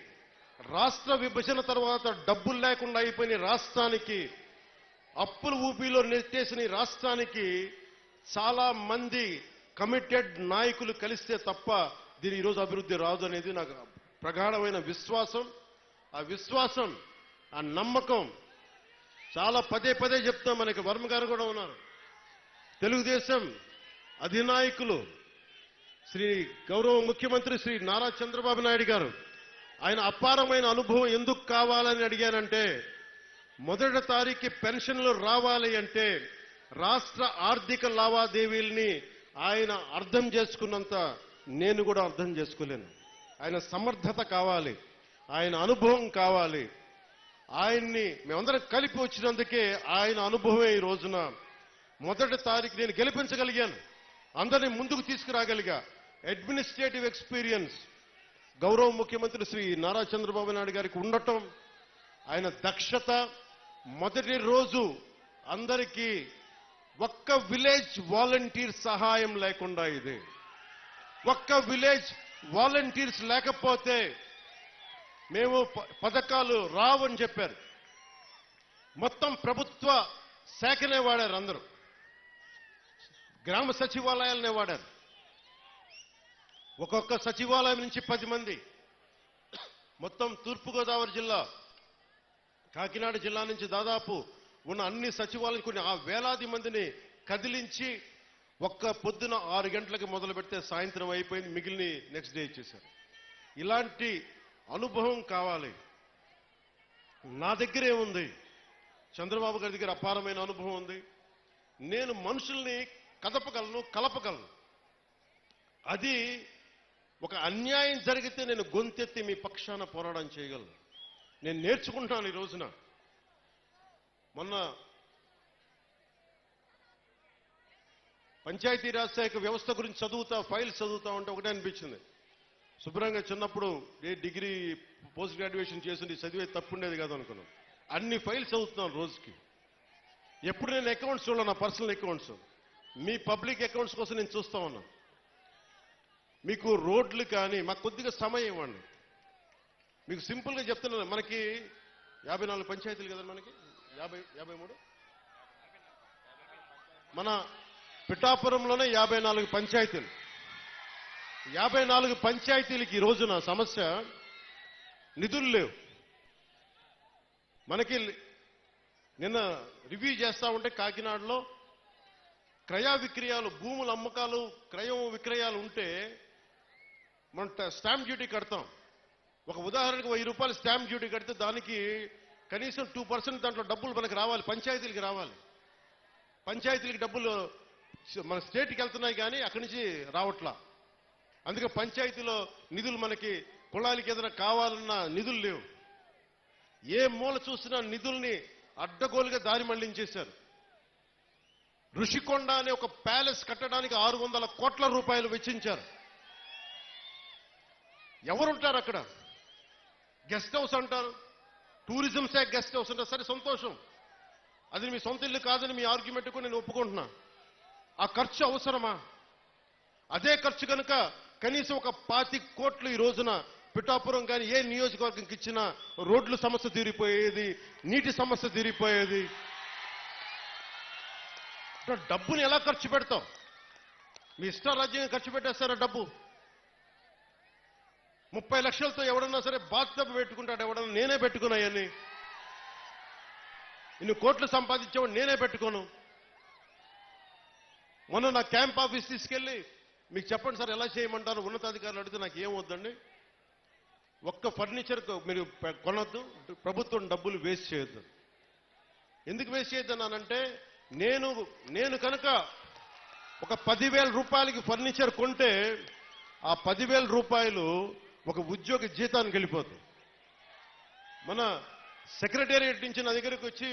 రాష్ట్ర విభజన తర్వాత డబ్బులు లేకుండా అయిపోయిన రాష్ట్రానికి, అప్పుల ఊబిలో నెట్టేసిన రాష్ట్రానికి చాలా మంది కమిటెడ్ నాయకులు కలిస్తే తప్ప దీని ఈరోజు అభివృద్ధి రాదు అనేది నాకు ప్రగాఢమైన విశ్వాసం. ఆ విశ్వాసం, ఆ నమ్మకం చాలా పదే చెప్తాం. మనకి వర్మ గారు కూడా ఉన్నారు. తెలుగుదేశం అధినాయకులు శ్రీ గౌరవ ముఖ్యమంత్రి శ్రీ నారా చంద్రబాబు నాయుడు గారు, ఆయన అపారమైన అనుభవం ఎందుకు కావాలని అడిగానంటే, మొదటి తారీఖుకి పెన్షన్లు రావాలి అంటే రాష్ట్ర ఆర్థిక లావాదేవీల్ని ఆయన అర్థం చేసుకున్నంత నేను కూడా అర్థం చేసుకోలేను. ఆయన సమర్థత కావాలి, ఆయన అనుభవం కావాలి. ఆయన్ని మేమందరం కలిపి వచ్చినందుకే ఆయన అనుభవమే ఈ రోజున మొదటి తారీఖు నేను గెలిపించగలిగాను, అందరినీ ముందుకు తీసుకురాగలిగా. అడ్మినిస్ట్రేటివ్ ఎక్స్పీరియన్స్ గౌరవ ముఖ్యమంత్రి శ్రీ నారా చంద్రబాబు నాయుడు గారికి ఉండటం, ఆయన దక్షత. మొదటి రోజు అందరికీ ఒక్క విలేజ్ వాలంటీర్ సహాయం లేకుండా, ఇది ఒక్క విలేజ్ వాలంటీర్స్ లేకపోతే మేము పథకాలు రావని చెప్పారు. మొత్తం ప్రభుత్వ శాఖనే వాడారు, అందరూ గ్రామ సచివాలయాలనే వాడారు. ఒక్కొక్క సచివాలయం నుంచి 10 మంది. మొత్తం తూర్పుగోదావరి జిల్లా, కాకినాడ జిల్లా నుంచి దాదాపు ఉన్న అన్ని సచివాలయం కొన్ని వేలాది మందిని కదిలించి ఒక్క పొద్దున 6 గంటలకు మొదలు పెడితే సాయంత్రం అయిపోయింది, మిగిలిన నెక్స్ట్ డే ఇచ్చేశారు. ఇలాంటి అనుభవం కావాలి. నా దగ్గరే ఉంది. చంద్రబాబు గారి దగ్గర అపారమైన అనుభవం ఉంది. నేను మనుషుల్ని కదపగలను, కలపగలను. అది ఒక అన్యాయం జరిగితే నేను గొంతెత్తి మీ పక్షాన పోరాటం చేయగలను. నేను నేర్చుకుంటాను. ఈ రోజున మొన్న పంచాయతీరాజ్ శాఖ వ్యవస్థ గురించి ఫైల్స్ చదువుతా ఉంటే ఒకటే అనిపించింది. శుభ్రంగా చిన్నప్పుడు డిగ్రీ పోస్ట్ గ్రాడ్యుయేషన్ చేసి చదివే తప్పుండేది కాదు అనుకున్నాను. అన్ని ఫైల్స్ చదువుతున్నాను రోజుకి. ఎప్పుడు నేను అకౌంట్స్ చూడాలి, నా పర్సనల్ అకౌంట్స్, మీ పబ్లిక్ అకౌంట్స్ కోసం నేను చూస్తా ఉన్నాను. మీకు రోడ్లు కానీ మాకు కొద్దిగా సమయం ఇవ్వండి. మీకు సింపుల్గా చెప్తున్నాను. మనకి 54 పంచాయతీలు కదా, మనకి 53. మన పిఠాపురంలోనే 54 పంచాయతీలు. 54 పంచాయతీలకి ఈ రోజున సమస్య నిధులు లేవు. మనకి నిన్న రివ్యూ చేస్తా ఉంటే కాకినాడలో క్రయ విక్రయాలు, భూముల అమ్మకాలు, క్రయం విక్రయాలు ఉంటే మనం స్టాంప్ డ్యూటీ కడతాం. ఒక ఉదాహరణకు 1000 రూపాయలు స్టాంప్ డ్యూటీ కడితే దానికి కనీసం 2% దాంట్లో డబ్బులు మనకు రావాలి, పంచాయతీలకి రావాలి. పంచాయతీలకి డబ్బులు మన స్టేట్కి వెళ్తున్నాయి కానీ అక్కడి నుంచి రావట్లా. అందుకే పంచాయతీలో నిధులు మనకి కుళాయిలకి ఏదైనా కావాలన్నా నిధులు లేవు. ఏ మూల చూసినా నిధుల్ని అడ్డగోలుగా దారి మళ్లించేశారు. ఋషికొండ అనే ఒక ప్యాలెస్ కట్టడానికి 600 కోట్ల రూపాయలు వెచ్చించారు. ఎవరుంటారు అక్కడ? గెస్ట్ హౌస్ అంటారు, టూరిజం శాఖ గెస్ట్ హౌస్ అంటారు. సరే, సంతోషం, అది మీ సొంత ఇల్లు కాదని మీ ఆర్గ్యుమెంట్ కూడా నేను ఒప్పుకుంటున్నా. ఆ ఖర్చు అవసరమా? అదే ఖర్చు కనుక కనీసం ఒక 25 కోట్లు ఈ రోజున పిఠాపురం కానీ ఏ నియోజకవర్గంకి ఇచ్చినా రోడ్ల సమస్య తీరిపోయేది, నీటి సమస్య తీరిపోయేది. డబ్బుని ఎలా ఖర్చు పెడతాం? మీ ఇష్టారాజ్యంగా ఖర్చు పెట్టేస్తారా డబ్బు? 30 లక్షలతో ఎవడన్నా సరే బాత్టబ్ పెట్టుకుంటాడు. ఎవడన్నా నేనే పెట్టుకున్నాయని. ఇన్ని కోట్లు సంపాదించేవాడు నేనే పెట్టుకోను. మొన్న నా క్యాంప్ ఆఫీస్ తీసుకెళ్ళి మీకు చెప్పండి సార్ ఎలా చేయమంటారు ఉన్నతాధికారులు అడిగితే నాకు ఏం వద్దండి, ఒక్క ఫర్నిచర్ మీరు కొనొద్దు, ప్రభుత్వం డబ్బులు వేస్ట్ చేయొద్దు. ఎందుకు వేస్ట్ చేయొద్దన్నానంటే నేను కనుక ఒక 10,000 రూపాయలకి ఫర్నిచర్ కొంటే ఆ 10,000 రూపాయలు ఒక ఉద్యోగి జీతానికి వెళ్ళిపోతుంది. మన సెక్రటేరియట్ నుంచి నా దగ్గరకు వచ్చి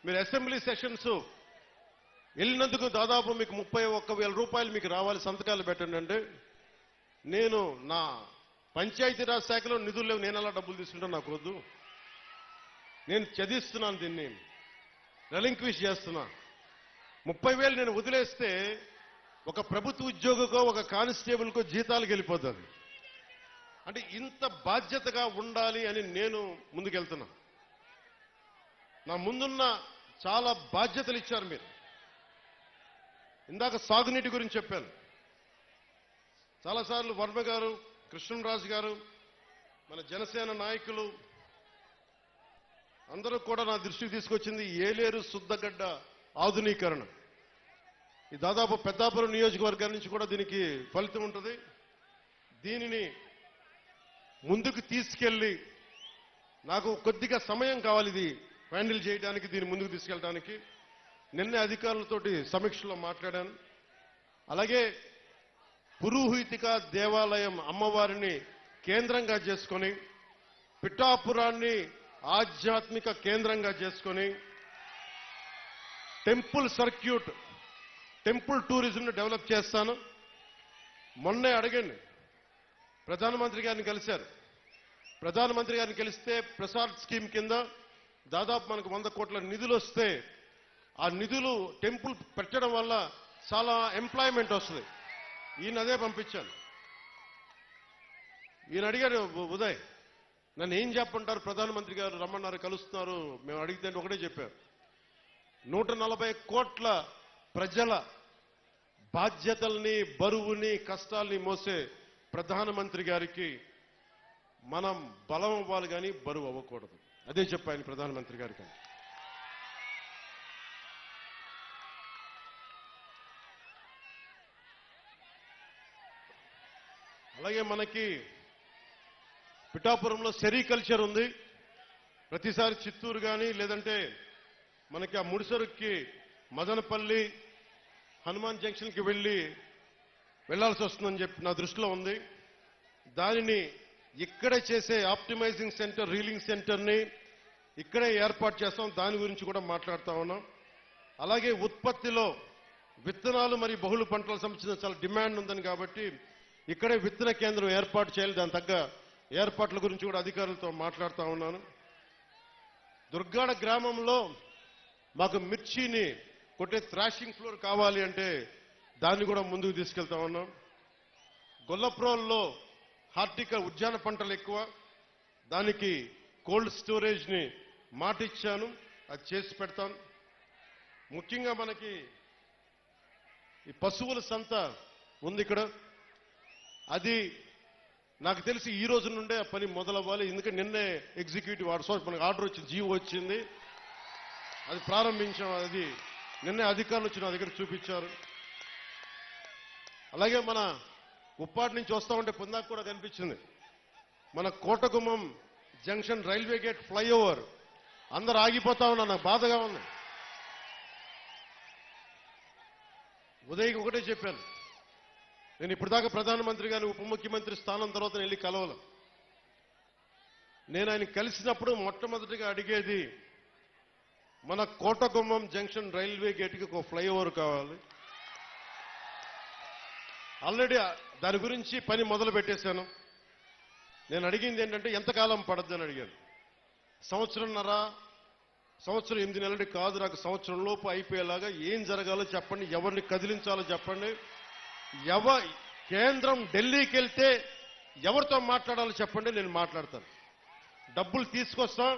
మీరు అసెంబ్లీ సెషన్స్ వెళ్ళినందుకు దాదాపు మీకు 31,000 రూపాయలు మీకు రావాలి, సంతకాలు పెట్టండి అంటే, నేను నా పంచాయతీరాజ్ శాఖలో నిధులు లేవు, నేను అలా డబ్బులు తీసుకుంటా, నాకు వద్దు. నేను చదివిస్తున్నాను, దీన్ని రెలింక్విష్ చేస్తున్నా. 30,000 నేను వదిలేస్తే ఒక ప్రభుత్వ ఉద్యోగికో ఒక కానిస్టేబుల్కో జీతాలకు వెళ్ళిపోతుంది. అంటే ఇంత బాధ్యతగా ఉండాలి అని నేను ముందుకెళ్తున్నా. నా ముందున్న చాలా బాధ్యతలు ఇచ్చారు మీరు. ఇందాక సాగునీటి గురించి చెప్పాను. చాలాసార్లు వర్మ గారు, కృష్ణరాజు గారు, మన జనసేన నాయకులు అందరూ కూడా నా దృష్టికి తీసుకొచ్చింది ఏలేరు శుద్ధగడ్డ ఆధునీకరణ. ఈ దాదాపు పెద్దాపురం నియోజకవర్గం నుంచి కూడా దీనికి ఫలితం ఉంటుంది. దీనిని ముందుకు తీసుకెళ్లి నాకు కొద్దిగా సమయం కావాలి ఇది హ్యాండిల్ చేయడానికి, దీన్ని ముందుకు తీసుకెళ్ళడానికి. నిన్నే అధికారులతోటి సమీక్షలో మాట్లాడాను. అలాగే పురోహితిక దేవాలయం అమ్మవారిని కేంద్రంగా చేసుకొని పిఠాపురాన్ని ఆధ్యాత్మిక కేంద్రంగా చేసుకొని టెంపుల్ సర్క్యూట్, టెంపుల్ టూరిజంను డెవలప్ చేస్తాను. మొన్నే అడగండి, ప్రధానమంత్రి గారిని కలిశారు. ప్రధానమంత్రి గారిని కలిస్తే ప్రసాద్ స్కీమ్ కింద దాదాపు మనకు 100 కోట్ల నిధులు వస్తే ఆ నిధులు టెంపుల్ పెట్టడం వల్ల చాలా ఎంప్లాయ్మెంట్ వస్తుంది. ఈయన అదే పంపించాను. ఈయన అడిగారు, ఉదయ్ నన్ను ఏం చెప్పంటారు, ప్రధానమంత్రి గారు రమ్మన్నారు, కలుస్తున్నారు, మేము అడిగితే ఒకటే చెప్పారు, 140 కోట్ల ప్రజల బాధ్యతల్ని, బరువుని, కష్టాల్ని మోసే ప్రధానమంత్రి గారికి మనం బలం అవ్వాలి కానీ బరువు అవ్వకూడదు. అదే చెప్పాను ప్రధానమంత్రి గారికి. అలాగే మనకి పిఠాపురంలో సెరికల్చర్ ఉంది. ప్రతిసారి చిత్తూరు కానీ లేదంటే మనకి ఆ ముడిసరుక్కి మదనపల్లి హనుమాన్ జంక్షన్కి వెళ్లాల్సి వస్తుందని చెప్పి నా దృష్టిలో ఉంది. దానిని ఇక్కడే చేసే ఆప్టిమైజింగ్ సెంటర్, రీలింగ్ సెంటర్ని ఇక్కడే ఏర్పాటు చేస్తాం. దాని గురించి కూడా మాట్లాడుతా ఉన్నాం. అలాగే ఉత్పత్తిలో విత్తనాలు మరియు బహుళ పంటలకు సంబంధించిన చాలా డిమాండ్ ఉందని కాబట్టి ఇక్కడే విత్తన కేంద్రం ఏర్పాటు చేయాలి. దాని తగ్గ ఏర్పాట్ల గురించి కూడా అధికారులతో మాట్లాడుతూ ఉన్నాను. దుర్గాడ గ్రామంలో మాకు మిర్చిని కొట్టే థ్రాషింగ్ ఫ్లోర్ కావాలి అంటే దాన్ని కూడా ముందుకు తీసుకెళ్తా ఉన్నాం. గొల్లప్రోల్లో హార్టికల్ ఉద్యాన పంటలు ఎక్కువ, దానికి కోల్డ్ స్టోరేజ్ని మాట ఇచ్చాను, అది చేసి పెడతాను. ముఖ్యంగా మనకి ఈ పశువుల సంత ఉంది ఇక్కడ. అది నాకు తెలిసి ఈ రోజు నుండే ఆ పని మొదలవ్వాలి. ఎందుకంటే నిన్నే ఎగ్జిక్యూటివ్ మనకు ఆర్డర్ వచ్చింది, జీవో వచ్చింది, అది ప్రారంభించాం. అది నిన్నే అధికారులు వచ్చి నా దగ్గర చూపించారు. అలాగే మన ఉప్పాటి నుంచి వస్తా ఉంటే పొందాక కూడా కనిపించింది మన Kotagummam junction railway gate flyover. అందరు ఆగిపోతా ఉన్నా, నాకు బాధగా ఉంది. ఉదయ్కి ఒకటే చెప్పాను, నేను ఇప్పటిదాకా ప్రధానమంత్రి గారిని ఉప ముఖ్యమంత్రి స్థానం తర్వాత వెళ్ళి కలవలం. నేను ఆయన కలిసినప్పుడు మొట్టమొదటిగా అడిగేది మన కోటగుమ్మం జంక్షన్ రైల్వే గేట్కి ఒక ఫ్లైఓవర్ కావాలి. ఆల్రెడీ దాని గురించి పని మొదలు పెట్టేశాను. నేను అడిగింది ఏంటంటే ఎంతకాలం పడద్దని అడిగాను. సంవత్సరంన్నర, సంవత్సరం 8 నెలలు కాదు, నాకు సంవత్సరం లోపు అయిపోయేలాగా ఏం జరగాలో చెప్పండి, ఎవరిని కదిలించాలో చెప్పండి, కేంద్రం ఢిల్లీకి వెళ్తే ఎవరితో మాట్లాడాలో చెప్పండి, నేను మాట్లాడతాను, డబ్బులు తీసుకొస్తాం.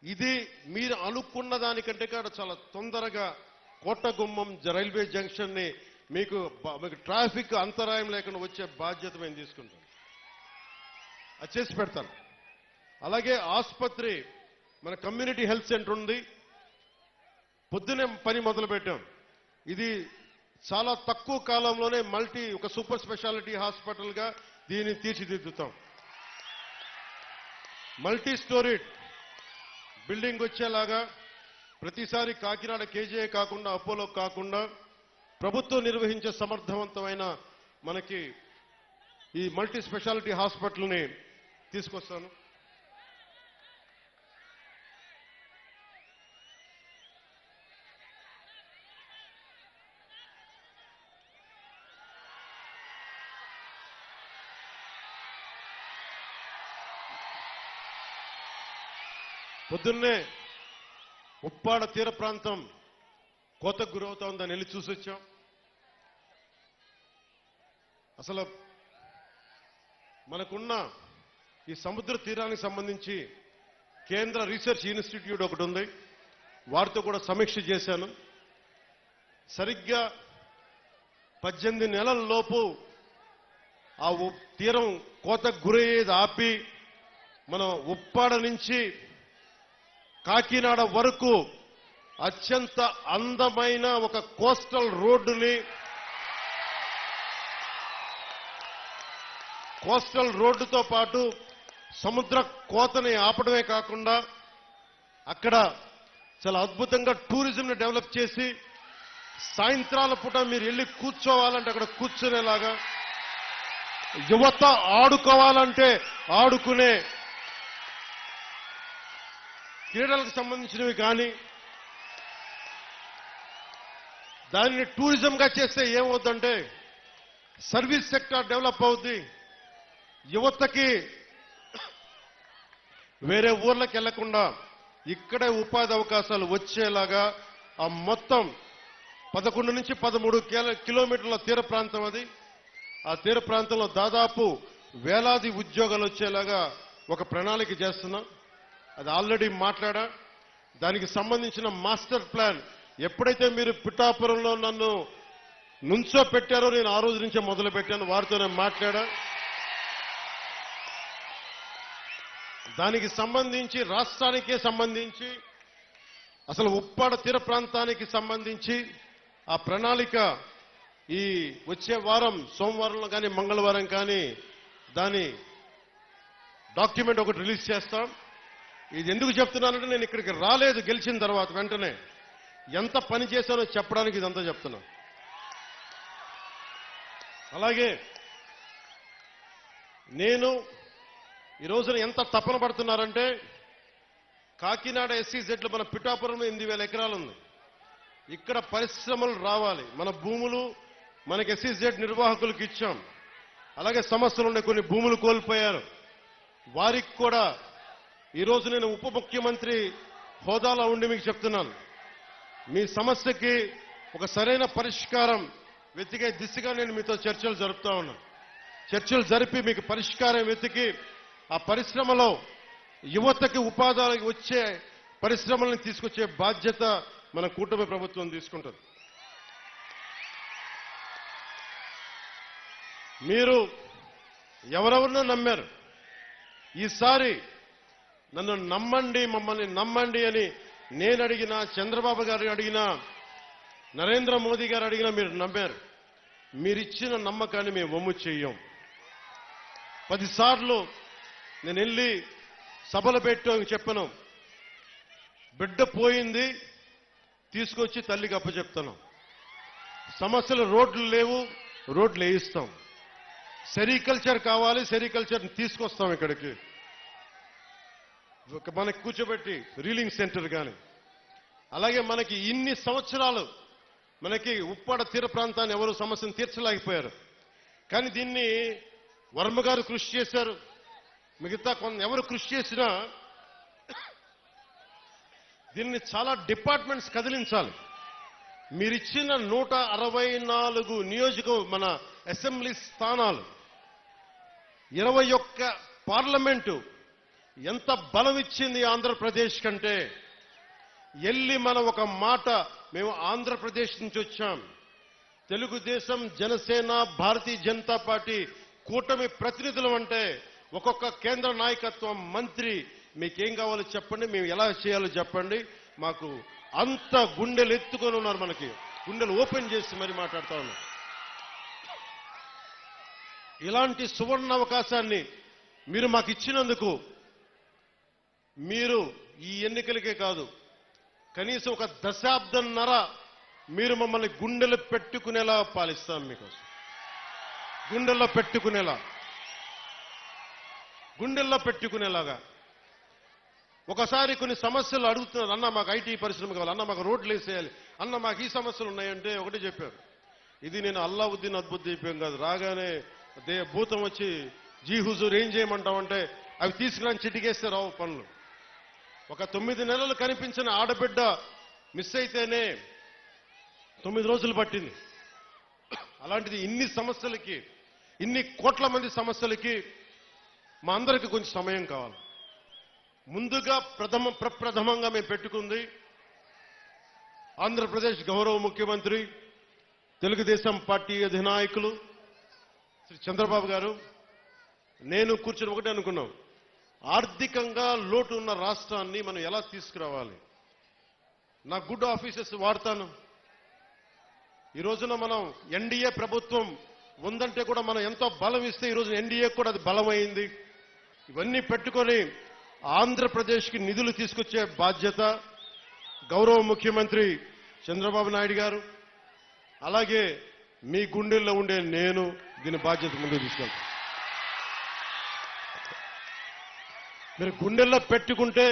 ఇది మీరు అనుకున్న దానికంటే కూడా చాలా తొందరగా కోటగుమ్మం రైల్వే జంక్షన్ ని మీకు ట్రాఫిక్ అంతరాయం లేకుండా వచ్చే బాధ్యత మేము తీసుకుంటాం, అది చేసి పెడతాను. అలాగే ఆసుపత్రి, మన కమ్యూనిటీ హెల్త్ సెంటర్ ఉంది, పొద్దునే పని మొదలు పెట్టాం. ఇది చాలా తక్కువ కాలంలోనే ఒక సూపర్ స్పెషాలిటీ హాస్పిటల్ గా దీన్ని తీర్చిదిద్దుతాం. మల్టీ స్టోరీడ్ బిల్డింగ్ వచ్చేలాగా ప్రతిసారి కాకినాడ కేజీఏ కాకుండా, అపోలో కాకుండా ప్రభుత్వం నిర్వహించే సమర్థవంతమైన మనకి ఈ మల్టీ స్పెషాలిటీ హాస్పిటల్ని తీసుకొస్తాను. పొద్దున్నే ఉప్పాడ తీర ప్రాంతం కోతకు గురవుతా ఉందని వెళ్ళి చూసి వచ్చాం. అసలు మనకున్న ఈ సముద్ర తీరానికి సంబంధించి కేంద్ర రీసెర్చ్ ఇన్స్టిట్యూట్ ఒకటి ఉంది, వారితో కూడా సమీక్ష చేశాను. సరిగ్గా 18 నెలల లోపు ఆ తీరం కోతకు గురయ్యేది ఆపి మనం ఉప్పాడ నుంచి కాకినాడ వరకు అత్యంత అందమైన ఒక కోస్టల్ రోడ్డుతో పాటు సముద్ర కోతని ఆపడమే కాకుండా అక్కడ చాలా అద్భుతంగా టూరిజంని డెవలప్ చేసి సాయంత్రాల పూట మీరు వెళ్ళి కూర్చోవాలంటే అక్కడ కూర్చునేలాగా, యువత ఆడుకోవాలంటే ఆడుకునే క్రీడలకు సంబంధించినవి కానీ, దానిని టూరిజంగా చేస్తే ఏమవుతుందంటే సర్వీస్ సెక్టర్ డెవలప్ అవుద్ది, యువతకి వేరే ఊర్లకు వెళ్లకుండా ఇక్కడే ఉపాధి అవకాశాలు వచ్చేలాగా ఆ మొత్తం 11 నుంచి 13 కిలోమీటర్ల తీర ప్రాంతం అది. ఆ తీర ప్రాంతంలో దాదాపు వేలాది ఉద్యోగాలు వచ్చేలాగా ఒక ప్రణాళిక చేస్తున్నాం. అది ఆల్రెడీ మాట్లాడా. దానికి సంబంధించిన మాస్టర్ ప్లాన్ ఎప్పుడైతే మీరు పిఠాపురంలో నన్ను నుంచో పెట్టారో నేను ఆ రోజు నుంచే మొదలు పెట్టాను, వారితోనే మాట్లాడా. దానికి సంబంధించి రాష్ట్రానికే సంబంధించి అసలు ఉప్పాడ తీర ప్రాంతానికి సంబంధించి ఆ ప్రణాళిక ఈ వచ్చే వారం సోమవారంలో కానీ మంగళవారం కానీ దాని డాక్యుమెంట్ ఒకటి రిలీజ్ చేస్తాం. ఇది ఎందుకు చెప్తున్నానంటే నేను ఇక్కడికి రాలేదు గెలిచిన తర్వాత వెంటనే ఎంత పని చేశానో చెప్పడానికి ఇదంతా చెప్తున్నా. అలాగే నేను ఈ రోజున ఎంత తపన పడుతున్నారంటే కాకినాడ SEZలో మన పిఠాపురం 8,000 ఎకరాలు ఉంది. ఇక్కడ పరిశ్రమలు రావాలి. మన భూములు మనకి SEZ నిర్వాహకులకు ఇచ్చాం. అలాగే సమస్యలు ఉన్నాయి, కొన్ని భూములు కోల్పోయారు. వారికి కూడా ఈరోజు నేను ఉప ముఖ్యమంత్రి హోదాలో ఉండి మీకు చెప్తున్నాను, మీ సమస్యకి ఒక సరైన పరిష్కారం వెతికే దిశగా నేను మీతో చర్చలు జరుపుతా ఉన్నాను. చర్చలు జరిపి మీకు పరిష్కారం వెతికి ఆ పరిశ్రమలో యువతకి ఉపాధి వచ్చే పరిశ్రమలను తీసుకొచ్చే బాధ్యత మన కూటమి ప్రభుత్వం తీసుకుంటుంది. మీరు ఎవరెవరినో నమ్మారు. ఈసారి నన్ను నమ్మండి, మమ్మల్ని నమ్మండి అని నేను అడిగినా, చంద్రబాబు గారు అడిగినా, నరేంద్ర మోదీ గారు అడిగినా మీరు నమ్మారు. మీరిచ్చిన నమ్మకాన్ని మేము వమ్ము చెయ్యం. 10 సార్లు నేను వెళ్ళి సభలు పెట్టాను, చెప్పను, బిడ్డ పోయింది తీసుకొచ్చి తల్లికి అప్పచెప్తాను. సమస్యలు రోడ్లు లేవు, రోడ్లు వేయిస్తాం. సెరికల్చర్ కావాలి, సెరికల్చర్ తీసుకొస్తాం ఇక్కడికి. మనకి కూర్చోబెట్టి రీలింగ్ సెంటర్ కానీ, అలాగే మనకి ఇన్ని సంవత్సరాలు మనకి ఉప్పాడ తీర ప్రాంతాన్ని ఎవరు సమస్యను తీర్చలేకపోయారు. కానీ దీన్ని వర్మ గారు కృషి చేశారు. మిగతా ఎవరు కృషి చేసినా దీన్ని చాలా డిపార్ట్మెంట్స్ కదిలించాలి. మీరిచ్చిన 164 మన అసెంబ్లీ స్థానాలు, 21 పార్లమెంటు ఎంత బలం ఇచ్చింది ఆంధ్రప్రదేశ్ కంటే. ఎల్లి మనం ఒక మాట, మేము ఆంధ్రప్రదేశ్ నుంచి వచ్చాం, తెలుగుదేశం, జనసేన, భారతీయ జనతా పార్టీ కూటమి ప్రతినిధులు అంటే ఒక్కొక్క కేంద్ర నాయకత్వం, మంత్రి మీకేం కావాలో చెప్పండి, మేము ఎలా చేయాలో చెప్పండి. మాకు అంత గుండెలు ఎత్తుకొని ఉన్నారు, మనకి గుండెలు ఓపెన్ చేసి మరి మాట్లాడుతా ఉన్నారు. ఇలాంటి సువర్ణ అవకాశాన్ని మీరు మాకు ఇచ్చినందుకు మీరు ఈ ఎన్నికలకే కాదు, కనీసం ఒక దశాబ్దంన్నర మీరు మమ్మల్ని గుండెలు పెట్టుకునేలా పాలిస్తాం. మీకోసం గుండెల్లో పెట్టుకునేలాగా. ఒకసారి కొన్ని సమస్యలు అడుగుతున్నారు, అన్న మాకు ఐటీ పరిశ్రమ కావాలి, అన్న మాకు రోడ్లు వేసేయాలి, అన్న మాకు ఈ సమస్యలు ఉన్నాయంటే ఒకటే చెప్పారు, ఇది నేను అల్లావుద్దీన్ అద్భుత దీపం కాదు, రాగానే భూతం వచ్చి జీ హుజూర్ ఏం చేయమంటామంటే అవి తీసుకురాని చిటికేస్తే రావు పనులు. ఒక 9 నెలలు కనిపించిన ఆడబిడ్డ మిస్ అయితేనే 9 రోజులు పట్టింది. అలాంటిది ఇన్ని సమస్యలకి, ఇన్ని కోట్ల మంది సమస్యలకి మా అందరికీ కొంచెం సమయం కావాలి. ముందుగా ప్రప్రథమంగా మేము పెట్టుకుంది ఆంధ్రప్రదేశ్ గౌరవ ముఖ్యమంత్రి, తెలుగుదేశం పార్టీ అధినాయకులు శ్రీ చంద్రబాబు గారు, నేను కూర్చొని ఒకటే అనుకున్నాం, ఆర్థికంగా లోటు ఉన్న రాష్ట్రాన్ని మనం ఎలా తీసుకురావాలి. నా గుడ్ ఆఫీసెస్ వాడతాను. ఈ రోజున మనం ఎన్డీఏ ప్రభుత్వం ఉందంటే కూడా మనం ఎంతో బలం ఇస్తే ఈ రోజున ఎన్డీఏ కూడా అది బలమైంది. ఇవన్నీ పెట్టుకొని ఆంధ్రప్రదేశ్కి నిధులు తీసుకొచ్చే బాధ్యత గౌరవ ముఖ్యమంత్రి చంద్రబాబు నాయుడు గారు, అలాగే మీ గుండెల్లో ఉండే నేను దీని బాధ్యత ముందుకు తీసుకెళ్తాను. మీరు గుండెల్లో పెట్టుకుంటే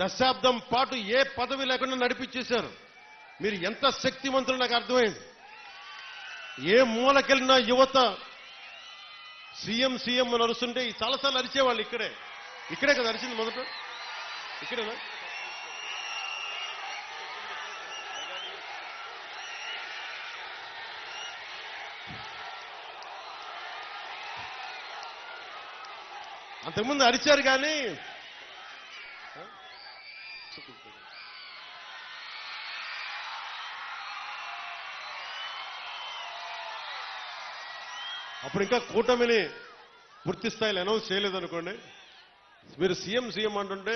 దశాబ్దం పాటు ఏ పదవి లేకుండా నడిపించేశారు. మీరు ఎంత శక్తివంతులు నాకు అర్థమైంది. ఏ మూలకెళ్ళినా యువత సీఎం సీఎం అని అరుస్తుంటే చాలాసార్లు అరిచేవాళ్ళు. ఇక్కడే కదా అరిచింది మొదట, ఇక్కడేనా? అంతకుముందు అరిచారు కానీ అప్పుడు ఇంకా కూటమిని పూర్తి స్థాయిలో అనౌన్స్ చేయలేదనుకోండి, మీరు సీఎం సీఎం అంటుంటే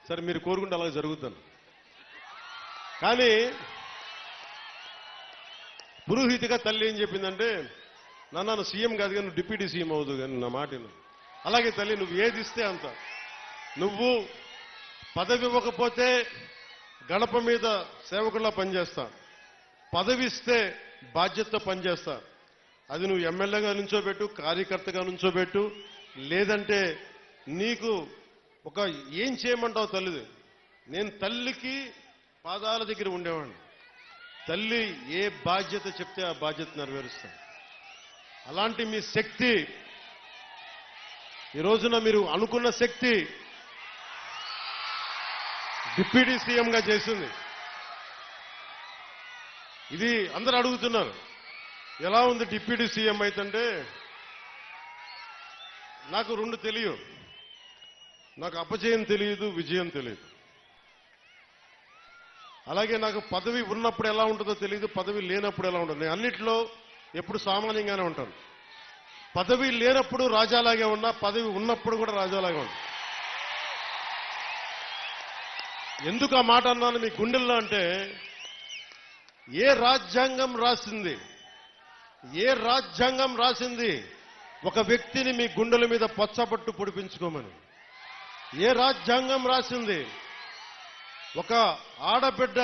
సరే మీరు కోరుకుంటే అలాగే జరుగుతాను. కానీ పురోహితిగా తల్లి ఏం చెప్పిందంటే, నన్ను సీఎం కాదు కానీ నువ్వు డిప్యూటీ సీఎం అవుదు కానీ నా మాట విను. అలాగే తల్లి నువ్వు ఏది ఇస్తే అంత. నువ్వు పదవి ఇవ్వకపోతే గడప మీద సేవకుల్లా పనిచేస్తా, పదవి ఇస్తే బాధ్యతతో పనిచేస్తా. అది నువ్వు ఎమ్మెల్యేగా నుంచోబెట్టు, కార్యకర్తగా నుంచోబెట్టు, లేదంటే నీకు ఒక ఏం చేయమంటావు తల్లిది. నేను తల్లికి పాదాల దగ్గర ఉండేవాడిని. తల్లి ఏ బాధ్యత చెప్తే ఆ బాధ్యత నెరవేరుస్తాను. అలాంటి మీ శక్తి ఈ రోజున మీరు అనుకున్న శక్తి డిప్యూటీ సీఎంగా చేసింది. ఇది అందరూ అడుగుతున్నారు, ఎలా ఉంది డిప్యూటీ సీఎం అయితే. నాకు రెండు తెలియదు. నాకు అపజయం తెలియదు, విజయం తెలియదు. అలాగే నాకు పదవి ఉన్నప్పుడు ఎలా ఉంటుందో తెలియదు, పదవి లేనప్పుడు ఎలా ఉంటుంది. నేను అన్నిట్లో ఎప్పుడు సామాన్యంగానే ఉంటాను. పదవి లేనప్పుడు రాజాలాగే ఉన్నా, పదవి ఉన్నప్పుడు కూడా రాజాలాగే ఉన్నా. ఎందుకు ఆ మాట అన్నాను మీ గుండెల్లో అంటే, ఏ రాజ్యాంగం రాసింది, ఏ రాజ్యాంగం రాసింది ఒక వ్యక్తిని మీ గుండెల మీద పచ్చబట్టు పొడిపించుకోమని? ఏ రాజ్యాంగం రాసింది ఒక ఆడబిడ్డ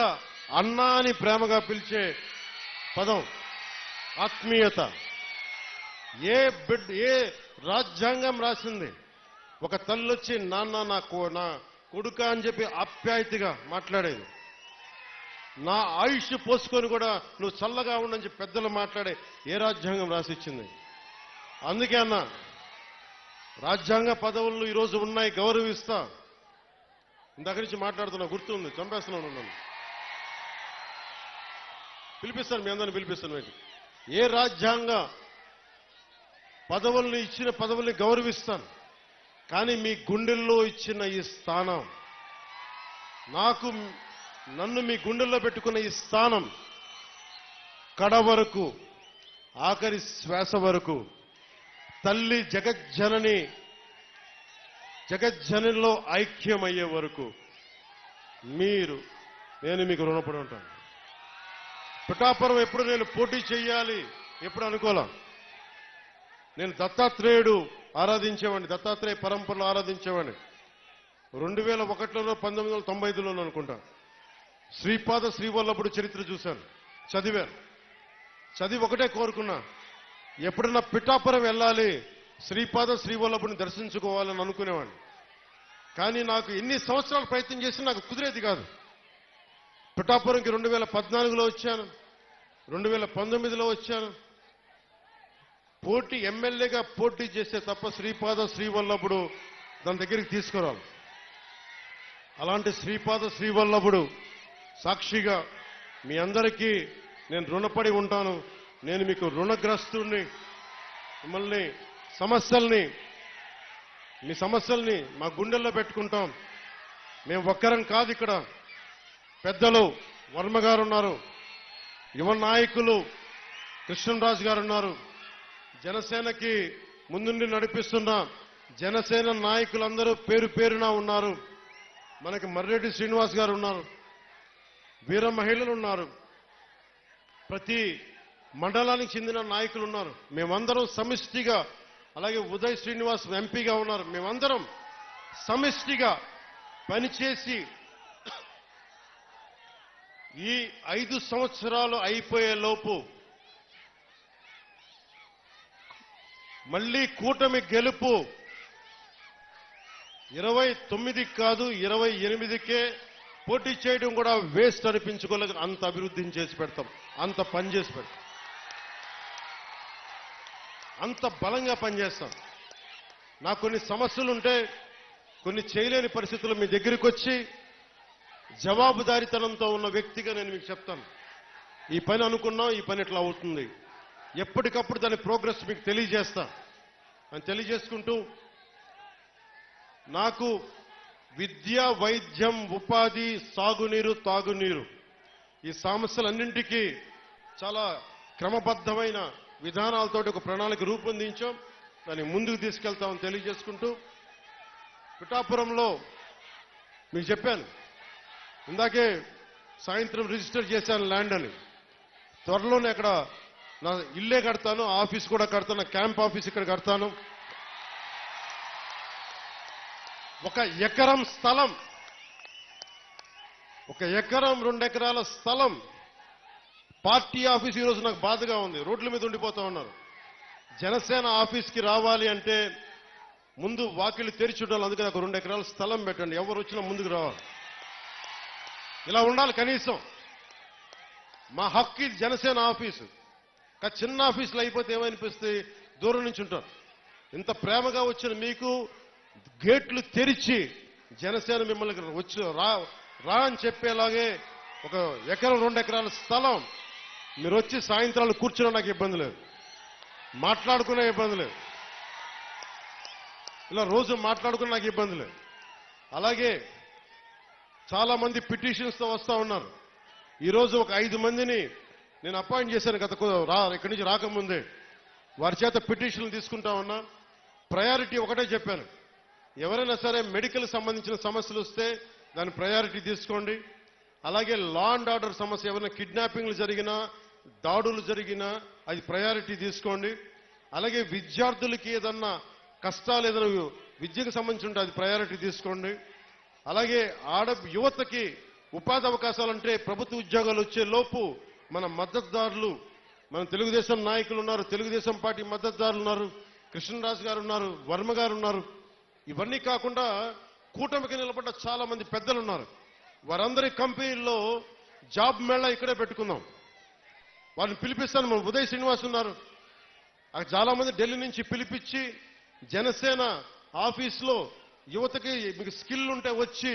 అన్నా అని ప్రేమగా పిలిచే పదం ఆత్మీయత? ఏ రాజ్యాంగం రాసింది ఒక తల్లొచ్చి నాన్న నా కొడుక అని చెప్పి ఆప్యాయతగా మాట్లాడేది? నా ఆయుష్ పోసుకొని కూడా నువ్వు చల్లగా ఉండని చెప్పి పెద్దలు మాట్లాడే ఏ రాజ్యాంగం రాసిచ్చింది? అందుకే అన్న, రాజ్యాంగ పదవులు ఈరోజు ఉన్నాయి, గౌరవిస్తా. ఇందాక నుంచి మాట్లాడుతున్నా, గుర్తుంది, చంపేస్తున్నాను నన్ను. పిలిపిస్తాను, మీ అందరిని పిలిపిస్తాను. మీకు ఏ రాజ్యాంగ పదవుల్ని ఇచ్చిన పదవుల్ని గౌరవిస్తాను. కానీ మీ గుండెల్లో ఇచ్చిన ఈ స్థానం, నన్ను మీ గుండెల్లో పెట్టుకున్న ఈ స్థానం కడ వరకు, ఆఖరి శ్వాస వరకు, తల్లి జగజ్జననిలో ఐక్యమయ్యే వరకు నేను మీకు రుణపడి ఉంటాను. పిఠాపురం ఎప్పుడు నేను పోటీ చేయాలి ఎప్పుడు అనుకోలే. నేను దత్తాత్రేయుడు ఆరాధించేవాడిని, దత్తాత్రేయ పరంపరలో ఆరాధించేవాడిని. 2001లో 1995లోనూ అనుకుంటా శ్రీపాద శ్రీవల్లభుడు చరిత్ర చూశాను, చదివి ఒకటే కోరుకున్నా, ఎప్పుడన్నా పిఠాపురం వెళ్ళాలి, శ్రీపాద శ్రీవల్లభుని దర్శించుకోవాలని అనుకునేవాడిని. కానీ నాకు ఎన్ని సంవత్సరాలు ప్రయత్నం చేసినా నాకు కుదిరేది కాదు. పిఠాపురంకి 2014లో వచ్చాను, 2019లో వచ్చాను. ఎమ్మెల్యేగా పోటీ చేస్తే తప్ప శ్రీపాద శ్రీవల్లభుడు దాని దగ్గరికి తీసుకురాలి. అలాంటి శ్రీపాద శ్రీవల్లభుడు సాక్షిగా మీ అందరికీ నేను రుణపడి ఉంటాను. నేను మీకు రుణగ్రస్తుడిని. మిమ్మల్ని మీ సమస్యల్ని మా గుండెల్లో పెట్టుకుంటాం. మేము ఒక్కరం కాదు, ఇక్కడ పెద్దలు వర్మ గారు ఉన్నారు, యువ నాయకులు కృష్ణరాజు గారు ఉన్నారు, జనసేనకి ముందుండి నడిపిస్తున్న జనసేన నాయకులందరూ పేరు పేరున ఉన్నారు. మనకి మర్రెడ్డి శ్రీనివాస్ గారు ఉన్నారు, వీర మహిళలు ఉన్నారు, ప్రతి మండలానికి చెందిన నాయకులు ఉన్నారు. మేమందరం సమిష్టిగా, అలాగే ఉదయ్ శ్రీనివాస్ ఎంపీగా ఉన్నారు. మేమందరం సమిష్టిగా పనిచేసి ఈ 5 సంవత్సరాలు అయిపోయే లోపు మళ్ళీ కూటమి గెలుపు 29 కాదు 28కే పోటీ చేయడం కూడా వేస్ట్ అనిపించుకోలేదు. అంత అభివృద్ధిని చేసి పెడతాం, అంత పని చేసి పెడతాం, అంత బలంగా పనిచేస్తాం. నాకు కొన్ని సమస్యలుంటే, కొన్ని చేయలేని పరిస్థితులు మీ దగ్గరికి వచ్చి జవాబుదారీతనంతో ఉన్న వ్యక్తిగా నేను మీకు చెప్తాను, ఈ పని అనుకున్నాం, ఈ పని ఎట్లా అవుతుంది, ఎప్పటికప్పుడు దాని ప్రోగ్రెస్ మీకు తెలియజేస్తా అని తెలియజేసుకుంటూ, నాకు విద్య, వైద్యం, ఉపాధి, సాగునీరు, తాగునీరు ఈ సమస్యలన్నింటికీ చాలా క్రమబద్ధమైన విధానాలతో ఒక ప్రణాళిక రూపొందించాం. దాన్ని ముందుకు తీసుకెళ్తామని తెలియజేసుకుంటూ, పిఠాపురంలో మీకు చెప్పాను ఇందాకే, సాయంత్రం రిజిస్టర్ చేశాను ల్యాండ్ అని. త్వరలోనే అక్కడ నా ఇల్లే కడతాను, ఆఫీస్ కూడా కడతాను, క్యాంప్ ఆఫీస్ ఇక్కడ కడతాను. 1 ఎకరం స్థలం, 1 ఎకరం 2 ఎకరాల స్థలం పార్టీ ఆఫీస్ ఈరోజు నాకు బాధగా ఉంది. రోడ్ల మీద ఉండిపోతా ఉన్నారు. జనసేన ఆఫీస్కి రావాలి అంటే ముందు వాకిళ్ళు తెరిచి ఉండాలి. అందుకే నాకు 2 ఎకరాల స్థలం పెట్టండి, ఎవరు వచ్చినా ముందుకు రావాలి. ఇలా ఉండాలి కనీసం. మా హక్కు ఇది జనసేన ఆఫీసు. చిన్న ఆఫీసులు అయిపోతే ఏమనిపిస్తే దూరం నుంచి ఉంటారు. ఇంత ప్రేమగా వచ్చిన మీకు గేట్లు తెరిచి జనసేన మిమ్మల్ని వచ్చి రా అని చెప్పేలాగే 1 ఎకరం 2 ఎకరాల స్థలం మీరు వచ్చి సాయంత్రాలు కూర్చున్నా నాకు ఇబ్బంది లేదు, మాట్లాడుకునే ఇబ్బంది లేదు, ఇలా రోజు మాట్లాడుకునే నాకు ఇబ్బంది లేదు. అలాగే చాలా మంది పిటిషన్స్తో వస్తూ ఉన్నారు. ఈరోజు ఒక 5 మందిని నేను అపాయింట్ చేశాను. ఇక్కడి నుంచి రాకముందే వారి చేత పిటిషన్లు తీసుకుంటా ఉన్నా. ప్రయారిటీ ఒకటే చెప్పాను, ఎవరైనా సరే మెడికల్ సంబంధించిన సమస్యలు వస్తే దాని ప్రయారిటీ తీసుకోండి. అలాగే లా అండ్ ఆర్డర్ సమస్య, ఎవరైనా కిడ్నాపింగ్లు జరిగినా దాడులు జరిగినా అది ప్రయారిటీ తీసుకోండి. అలాగే విద్యార్థులకి ఏదన్నా కష్టాలు ఏదైనా విద్యకు సంబంధించి ఉంటే అది ప్రయారిటీ తీసుకోండి. అలాగే యువతకి ఉపాధి అవకాశాలంటే ప్రభుత్వ ఉద్యోగాలు వచ్చే లోపు మన మద్దతుదారులు, మన తెలుగుదేశం నాయకులు ఉన్నారు, తెలుగుదేశం పార్టీ మద్దతుదారులు ఉన్నారు, కృష్ణరాజు గారు ఉన్నారు, వర్మ గారు ఉన్నారు. ఇవన్నీ కాకుండా కూటమికి నిలబడ్డ చాలా మంది పెద్దలు ఉన్నారు. వారందరి కంపెనీల్లో జాబ్ మేళా ఇక్కడే పెట్టుకుందాం. వారిని పిలిపిస్తాను. మన ఉదయ్ శ్రీనివాస్ ఉన్నారు. చాలా మంది ఢిల్లీ నుంచి పిలిపించి జనసేన ఆఫీస్లో యువతకి మీకు స్కిల్ ఉంటే వచ్చి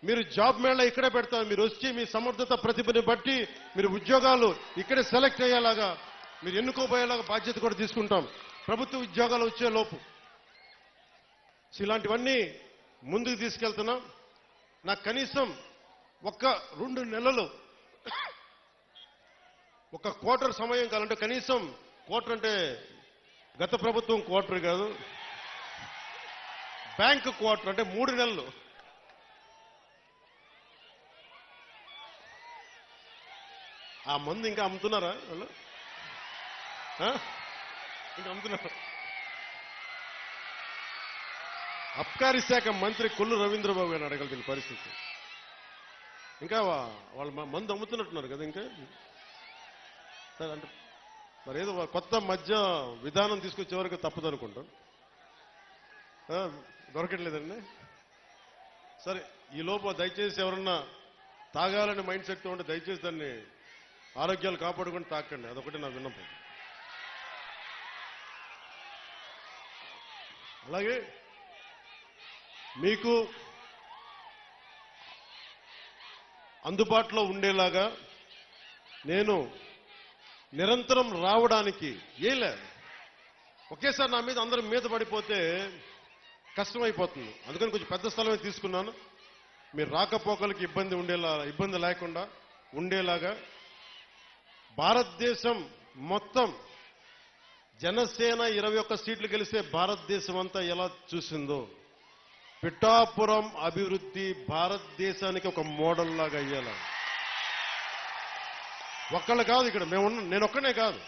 మీరు జాబ్ మేళా ఇక్కడే పెడతారు. మీరు వచ్చి మీ సమర్థత ప్రతిభని బట్టి మీరు ఉద్యోగాలు ఇక్కడే సెలెక్ట్ అయ్యేలాగా, మీరు ఎన్నుకోబోయేలాగా బాధ్యత కూడా తీసుకుంటాం ప్రభుత్వ ఉద్యోగాలు వచ్చే లోపు. ఇలాంటివన్నీ ముందుకు తీసుకెళ్తున్నాం. నాకు కనీసం 1-2 నెలలు, 1 క్వార్టర్ సమయం కావాలంటే, కనీసం క్వార్టర్ అంటే గత ప్రభుత్వం క్వార్టర్ కాదు, బ్యాంక్ క్వార్టర్ అంటే 3 నెలలు. ఆ మందు ఇంకా అమ్ముతున్నారా వాళ్ళు? ఇంకా అమ్ముతున్నారు. అబ్కారీ శాఖ మంత్రి కొల్లు రవీంద్రబాబు గారిని అడగలిగిన పరిస్థితి. ఇంకా వాళ్ళు మందు అమ్ముతున్నట్టున్నారు కదా. ఇంకా అంటే మరి ఏదో కొత్త మధ్య విధానం తీసుకొచ్చే వరకు తప్పదు అనుకుంటాం. దొరకట్లేదండి. సరే, ఈ లోపు దయచేసి ఎవరన్నా తాగాలని మైండ్ సెట్తో ఉంటే దయచేసి దాన్ని ఆరోగ్యాలు కాపాడుకొని తాకండి. అదొకటి నా విన్నపం. అలాగే మీకు అందుబాటులో ఉండేలాగా నేను నిరంతరం రావడానికి ఒకేసారి నా మీద అందరం మీద పడిపోతే కష్టమైపోతుంది. అందుకని కొంచెం పెద్ద స్థలమే తీసుకున్నాను. మీరు రాకపోకలకి ఇబ్బంది లేకుండా ఉండేలాగా భారతదేశం మొత్తం జనసేన 21 సీట్లు గెలిస్తే భారతదేశం అంతా ఎలా చూసిందో పిఠాపురం అభివృద్ధి భారతదేశానికి ఒక మోడల్ లాగా అయ్యేలా. ఒక్కళ్ళు కాదు ఇక్కడ నేను ఒక్కనే కాదు,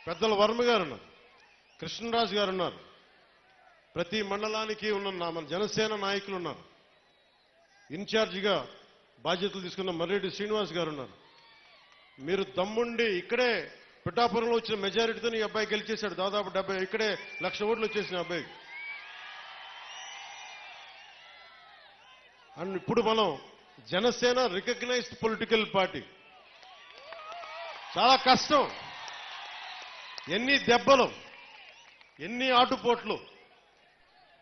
పెద్దల వర్మ గారు ఉన్నారు, కృష్ణరాజు గారు ఉన్నారు, ప్రతి మండలానికి ఉన్న మన జనసేన నాయకులు ఉన్నారు, ఇన్ఛార్జిగా బాధ్యతలు తీసుకున్న మర్రెడ్డి శ్రీనివాస్ గారు ఉన్నారు. మీరు దమ్ముండి ఇక్కడే పిఠాపురంలో వచ్చిన మెజారిటీతో ఈ అబ్బాయి గెలిచేశాడు. దాదాపు 70, ఇక్కడే 1,00,000 ఓట్లు వచ్చేసిన అబ్బాయికి. అండ్ ఇప్పుడు మనం జనసేన రికగ్నైజ్డ్ పొలిటికల్ పార్టీ. చాలా కష్టం, ఎన్ని దెబ్బలు, ఎన్ని ఆటుపోట్లు,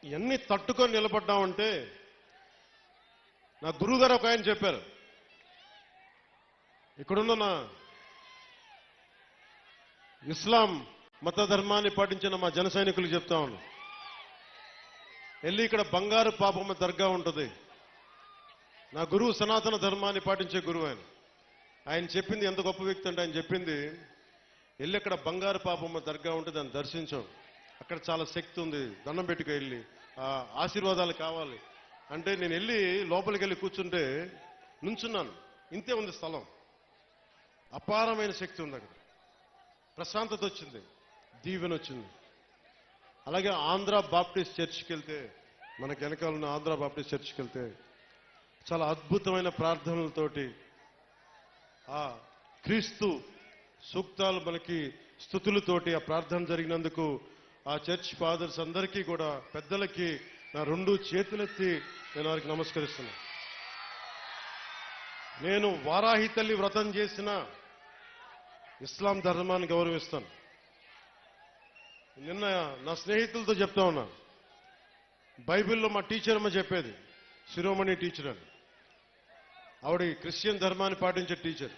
ఇవన్నీ తట్టుకొని నిలబడ్డామంటే నా గురువు గారు ఒక ఆయన చెప్పారు, ఇక్కడున్న నా ఇస్లాం మత ధర్మాన్ని పాటించిన మా జన సైనికులు చెప్తా ఉన్నా, వెళ్ళి ఇక్కడ బంగారు పాపమ్మ దర్గా ఉంటుంది. నా గురువు సనాతన ధర్మాన్ని పాటించే గురువు ఆయన చెప్పింది ఎంత గొప్ప వ్యక్తి అంటే, ఆయన చెప్పింది వెళ్ళి అక్కడ బంగారు పాపమ్మ దర్గా ఉంటే దాన్ని దర్శించాం, అక్కడ చాలా శక్తి ఉంది, దండం పెట్టుకు వెళ్ళి ఆశీర్వాదాలు కావాలి అంటే నేను వెళ్ళి లోపలికి వెళ్ళి కూర్చుంటే నుంచున్నాను, ఇంతే ఉంది స్థలం. అపారమైన శక్తి ఉంది అక్కడ. ప్రశాంతత వచ్చింది, దీవెన వచ్చింది. అలాగే ఆంధ్ర బాప్టిస్ట్ చర్చ్కి వెళ్తే, మనకి వెనకాల ఉన్న ఆంధ్ర బాప్టిస్ట్ చర్చ్కి వెళ్తే చాలా అద్భుతమైన ప్రార్థనలతోటి ఆ క్రీస్తు సూక్తాలు మనకి స్తుతులతోటి ఆ ప్రార్థన జరిగినందుకు ఆ చర్చ్ ఫాదర్స్ అందరికీ కూడా, పెద్దలకి నా 2 చేతులెత్తి నేను వారికి నమస్కరిస్తున్నాను. నేను వారాహి తల్లి వ్రతం చేసిన ఇస్లాం ధర్మాన్ని గౌరవిస్తాను. నిన్న నా స్నేహితులతో చెప్తా ఉన్నా, బైబిల్లో మా టీచర్ అమ్మ చెప్పేది, శిరోమణి టీచర్ అని. ఆవిడ క్రిస్టియన్ ధర్మాన్ని పాటించే టీచర్.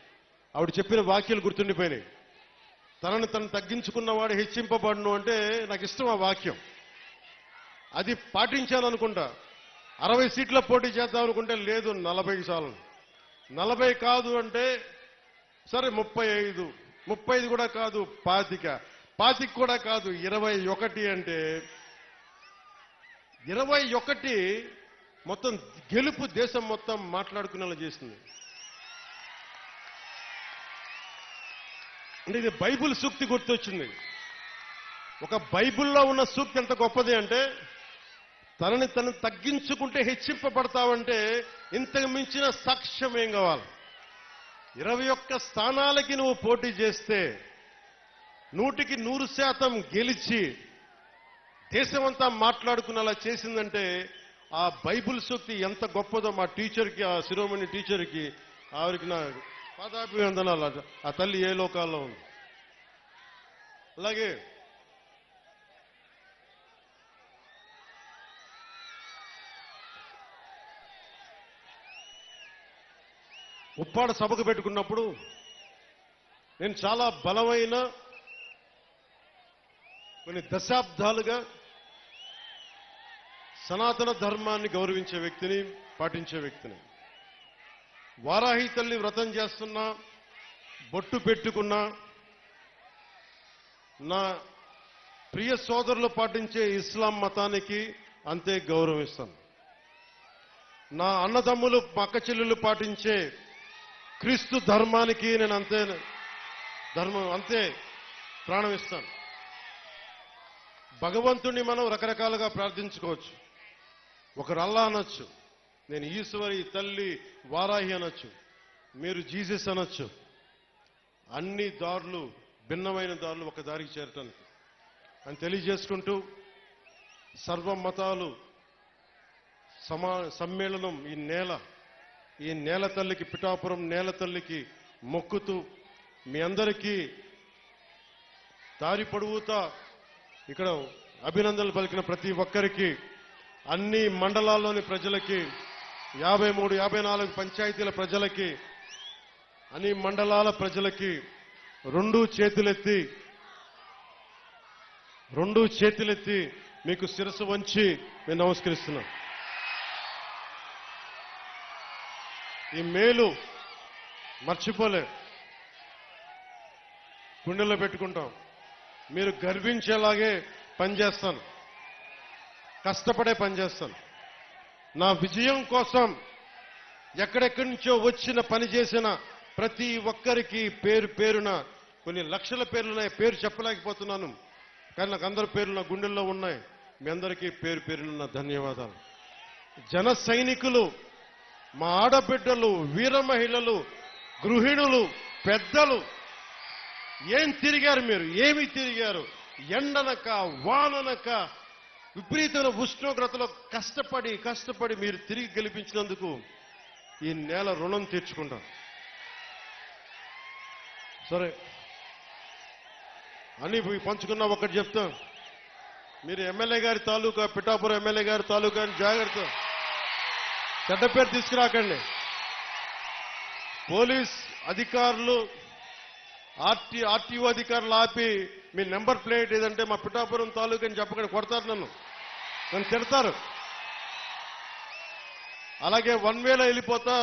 ఆవిడ చెప్పిన వాక్యాలు గుర్తుండిపోయినాయి. తనను తను తగ్గించుకున్నవాడు హెచ్చింపబడును అంటే నాకు ఇష్టం ఆ వాక్యం. అది పాటించాను అనుకుంటా. 60 సీట్ల పోటీ చేద్దాం అనుకుంటే లేదు, 40 చాలు. 40 కాదు అంటే సరే 35, 35 కూడా కాదు 25 కూడా కాదు 21 అంటే 21 మొత్తం గెలుపు దేశం మొత్తం మాట్లాడుకునేలా చేసింది. అంటే ఇది బైబిల్ సూక్తి గుర్తొచ్చింది. ఒక బైబిల్లో ఉన్న సూక్తి ఎంత గొప్పది అంటే, తనని తను తగ్గించుకుంటే హెచ్చింపబడతావంటే ఇంతకు మించిన సాక్ష్యం ఏం కావాలి? 21 స్థానాలకి నువ్వు పోటీ చేస్తే 100కి 100% గెలిచి దేశమంతా మాట్లాడుకునేలా చేసిందంటే ఆ బైబిల్ సూక్తి ఎంత గొప్పదో మా టీచర్కి, ఆ శిరోమణి టీచర్కి, ఆవిరికి నా పాదాభివందనాలు. ఆ తల్లి ఏ లోకాల్లో ఉంది. అలాగే ఉప్పాడ సభకు పెట్టుకున్నప్పుడు నేను చాలా బలమైన కొన్ని దశాబ్దాలుగా సనాతన ధర్మాన్ని గౌరవించే వ్యక్తిని, పాటించే వ్యక్తిని. వారాహి తల్లి వ్రతం చేస్తున్నా, బొట్టు పెట్టుకున్నా, నా ప్రియ సోదరులు పాటించే ఇస్లాం మతానికి అంతే గౌరవిస్తాను. నా అన్నదమ్ములు, మా అక్క చెల్లెలు పాటించే క్రీస్తు ధర్మానికి నేను అంతే ప్రాణం ఇస్తాను. భగవంతుణ్ణి మనం రకరకాలుగా ప్రార్థించుకోవచ్చు. ఒకరు అల్లా అనొచ్చు, నేను ఈశ్వరి, తల్లి, వారాహి అనొచ్చు, మీరు జీసస్ అనొచ్చు. అన్ని దారులు, భిన్నమైన దారులు ఒక దారికి చేరటానికి అని తెలియజేసుకుంటూ, సర్వ మతాలు సమ్మేళనం ఈ నేల తల్లికి, పిఠాపురం నేల తల్లికి మొక్కుతూ, మీ అందరికీ దారి పొడవుతా ఇక్కడ అభినందనలు పలికిన ప్రతి ఒక్కరికి, అన్ని మండలాల్లోని ప్రజలకి, 53, 54 పంచాయతీల ప్రజలకి, అన్ని మండలాల ప్రజలకి 2 చేతులెత్తి మీకు శిరస్సు వంచి నేను నమస్కరిస్తున్నాను. ఈ మేలు మర్చిపోలే, గుండెల్లో పెట్టుకుంటాం. మీరు గర్వించేలాగే పనిచేస్తాను, కష్టపడే పనిచేస్తాను. నా విజయం కోసం ఎక్కడెక్కడి నుంచో వచ్చిన పని చేసిన ప్రతి ఒక్కరికి పేరు పేరున, కొన్ని లక్షల పేర్లున్నాయి, పేరు చెప్పలేకపోతున్నాను, కానీ నాకు అందరి పేర్లు నా గుండెల్లో ఉన్నాయి. మీ అందరికీ పేరు పేరున నా ధన్యవాదాలు. జన సైనికులు, మా ఆడబిడ్డలు, వీర మహిళలు, గృహిణులు, పెద్దలు, ఏం తిరిగారు మీరు, ఏమి తిరిగారు? ఎండనక వాననక విపరీతమైన ఉష్ణోగ్రతలో కష్టపడి మీరు తిరిగి గెలిపించినందుకు ఈ నేల రుణం తీర్చుకుంటాం. సరే అని పంచుకున్నా ఒకటి చెప్తా, మీరు ఎమ్మెల్యే గారి తాలూకా, పిఠాపురం ఎమ్మెల్యే గారి తాలూకా అని జాగ్రత్త, చెడ్డ పేరు తీసుకురాకండి. పోలీస్ అధికారులు, ఆర్టీఓ అధికారులు ఆపి మీ నెంబర్ ప్లేట్ ఏదంటే మా పిఠాపురం తాలూకా అని చెప్పకండి, కొడతారు, నన్ను తిడతారు. అలాగే 1 వేలో వెళ్ళిపోతా,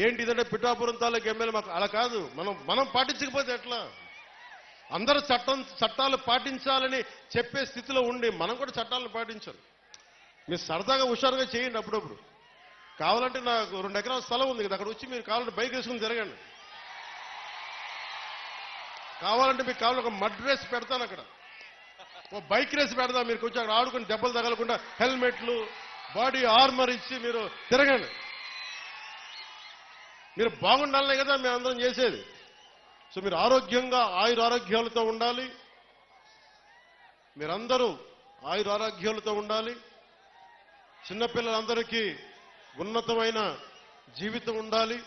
ఏంటి ఇదంటే పిఠాపురం తాలూకా ఎమ్మెల్యే, మాకు అలా కాదు. మనం పాటించకపోతే ఎట్లా? అందరూ చట్టాలు పాటించాలని చెప్పే స్థితిలో ఉండి మనం కూడా చట్టాలను పాటించాలి. మీరు సరదాగా హుషారుగా చేయండి అప్పుడప్పుడు. కావాలంటే నాకు 2 ఎకరాల స్థలం ఉంది కదా, అక్కడ వచ్చి మీరు కావాలంటే బైక్ వేసుకుని తిరగండి. కావాలంటే మీకు కావాలి ఒక మడ్ రేస్ పెడతాను అక్కడ, ఓ బైక్ రేస్ పెడదాం. మీరు కొంచెం అక్కడ ఆడుకుని దెబ్బలు తగలకుండా హెల్మెట్లు బాడీ ఆర్మర్ ఇచ్చి మీరు తిరగండి. మీరు బాగుండాలనే కదా మేము అందరం చేసేది. సో మీరు ఆరోగ్యంగా ఆయురారోగ్యాలతో ఉండాలి, మీరందరూ ఆయురారోగ్యాలతో ఉండాలి. చిన్నపిల్లలందరికీ ఉన్నతమైన జీవితం ఉండాలి.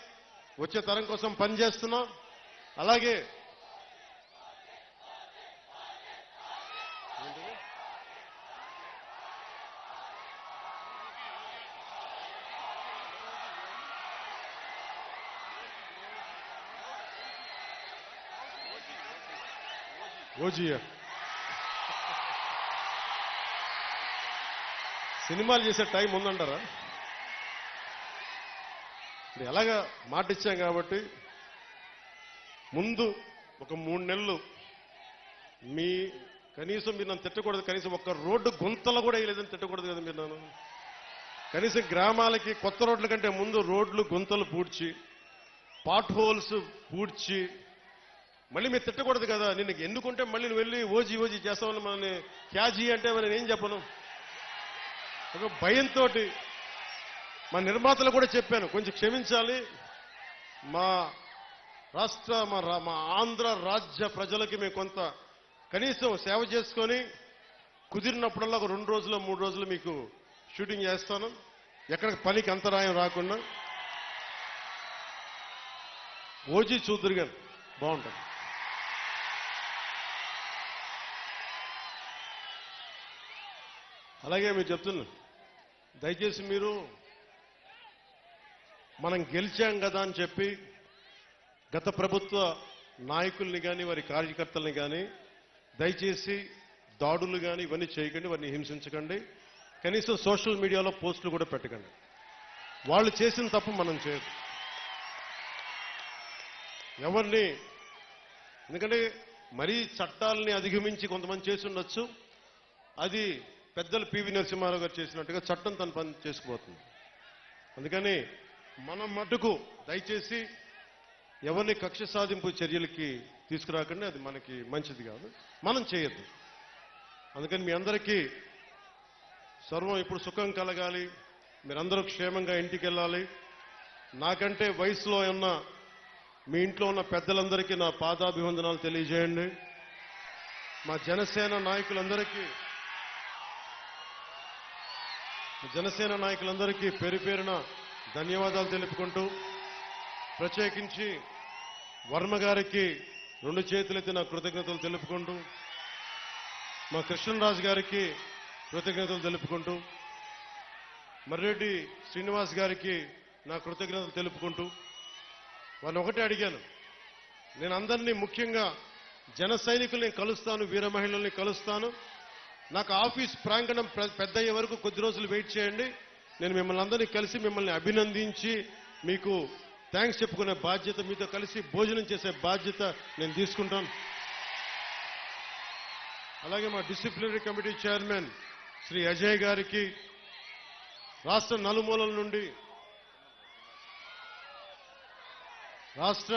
వచ్చే తరం కోసం పనిచేస్తున్నాం. అలాగే ఓజీయా సినిమాలు చేసే టైం ఉందంటారా? ఎలాగా మాట ఇచ్చాం కాబట్టి ముందు ఒక 3 నెలలు మీ కనీసం మీరు నన్ను తిట్టకూడదు, కనీసం ఒక్క రోడ్డు గుంతలు కూడా వేయలేదని తిట్టకూడదు కదా మీరు నన్ను. కనీసం గ్రామాలకి కొత్త రోడ్ల కంటే ముందు రోడ్లు గుంతలు పూడ్చి పాట్ హోల్స్ పూడ్చి మళ్ళీ మీరు తిట్టకూడదు కదా. నిన్ను ఎందుకుంటే మళ్ళీ నువ్వు వెళ్ళి ఓజీ ఓజీ చేస్తామని మనల్ని క్యాజీ అంటే మరి నేను ఏం చెప్పను. ఒక భయంతో మా నిర్మాతలు కూడా చెప్పాను, కొంచెం క్షమించాలి, మా రాష్ట్ర మా ఆంధ్ర రాజ్య ప్రజలకి మేము కొంత కనీసం సేవ చేసుకొని కుదిరినప్పుడల్లా ఒక 2 రోజులు 3 రోజులు మీకు షూటింగ్ చేస్తాను, ఎక్కడికి పనికి అంతరాయం రాకుండా. ఓజీ చూద్దరు గారు బాగుంటుంది. అలాగే మీరు చెప్తున్నా, దయచేసి మీరు మనం గెలిచాం కదా అని చెప్పి గత ప్రభుత్వ నాయకుల్ని కానీ వారి కార్యకర్తల్ని కానీ దయచేసి దాడులు కానీ ఇవన్నీ చేయకండి, వారిని హింసించకండి. కనీసం సోషల్ మీడియాలో పోస్టులు కూడా పెట్టకండి. వాళ్ళు చేసిన తప్పు మనం చేయదు ఎవరిని. ఎందుకంటే మరీ చట్టాలని అధిగమించి కొంతమంది చేసి ఉండొచ్చు, అది పెద్దలు పివి నరసింహారావు గారు చేసినట్టుగా చట్టం తన పని చేసుకుపోతుంది. అందుకని మనం మటుకు దయచేసి ఎవరిని కక్ష సాధింపు చర్యలకి తీసుకురాకండి, అది మనకి మంచిది కాదు, మనం చేయొద్దు. అందుకని మీ అందరికీ సర్వం ఇప్పుడు సుఖం కలగాలి, మీరందరూ క్షేమంగా ఇంటికి వెళ్ళాలి. నాకంటే వయసులో ఉన్న మీ ఇంట్లో ఉన్న పెద్దలందరికీ నా పాదాభివందనాలు తెలియజేయండి. మా జనసేన నాయకులందరికీ పేరు పేరున ధన్యవాదాలు తెలుపుకుంటూ, ప్రత్యేకించి వర్మ గారికి 2 చేతులెత్తి నా కృతజ్ఞతలు తెలుపుకుంటూ, మా కృష్ణరాజు గారికి కృతజ్ఞతలు తెలుపుకుంటూ, మర్రెడ్డి శ్రీనివాస్ గారికి నా కృతజ్ఞతలు తెలుపుకుంటూ, వాళ్ళని ఒకటే అడిగాను, నేను అందరినీ ముఖ్యంగా జన సైనికుల్ని కలుస్తాను, వీర మహిళల్ని కలుస్తాను, నాకు ఆఫీస్ ప్రాంగణం పెద్ద అయ్యే వరకు కొద్ది రోజులు వెయిట్ చేయండి, నేను మిమ్మల్ని అందరినీ కలిసి మిమ్మల్ని అభినందించి మీకు థ్యాంక్స్ చెప్పుకునే బాధ్యత, మీతో కలిసి భోజనం చేసే బాధ్యత నేను తీసుకుంటాను. అలాగే మా disciplinary committee chairman Shri Ajay గారికి రాష్ట్ర నలుమూలల నుండి రాష్ట్ర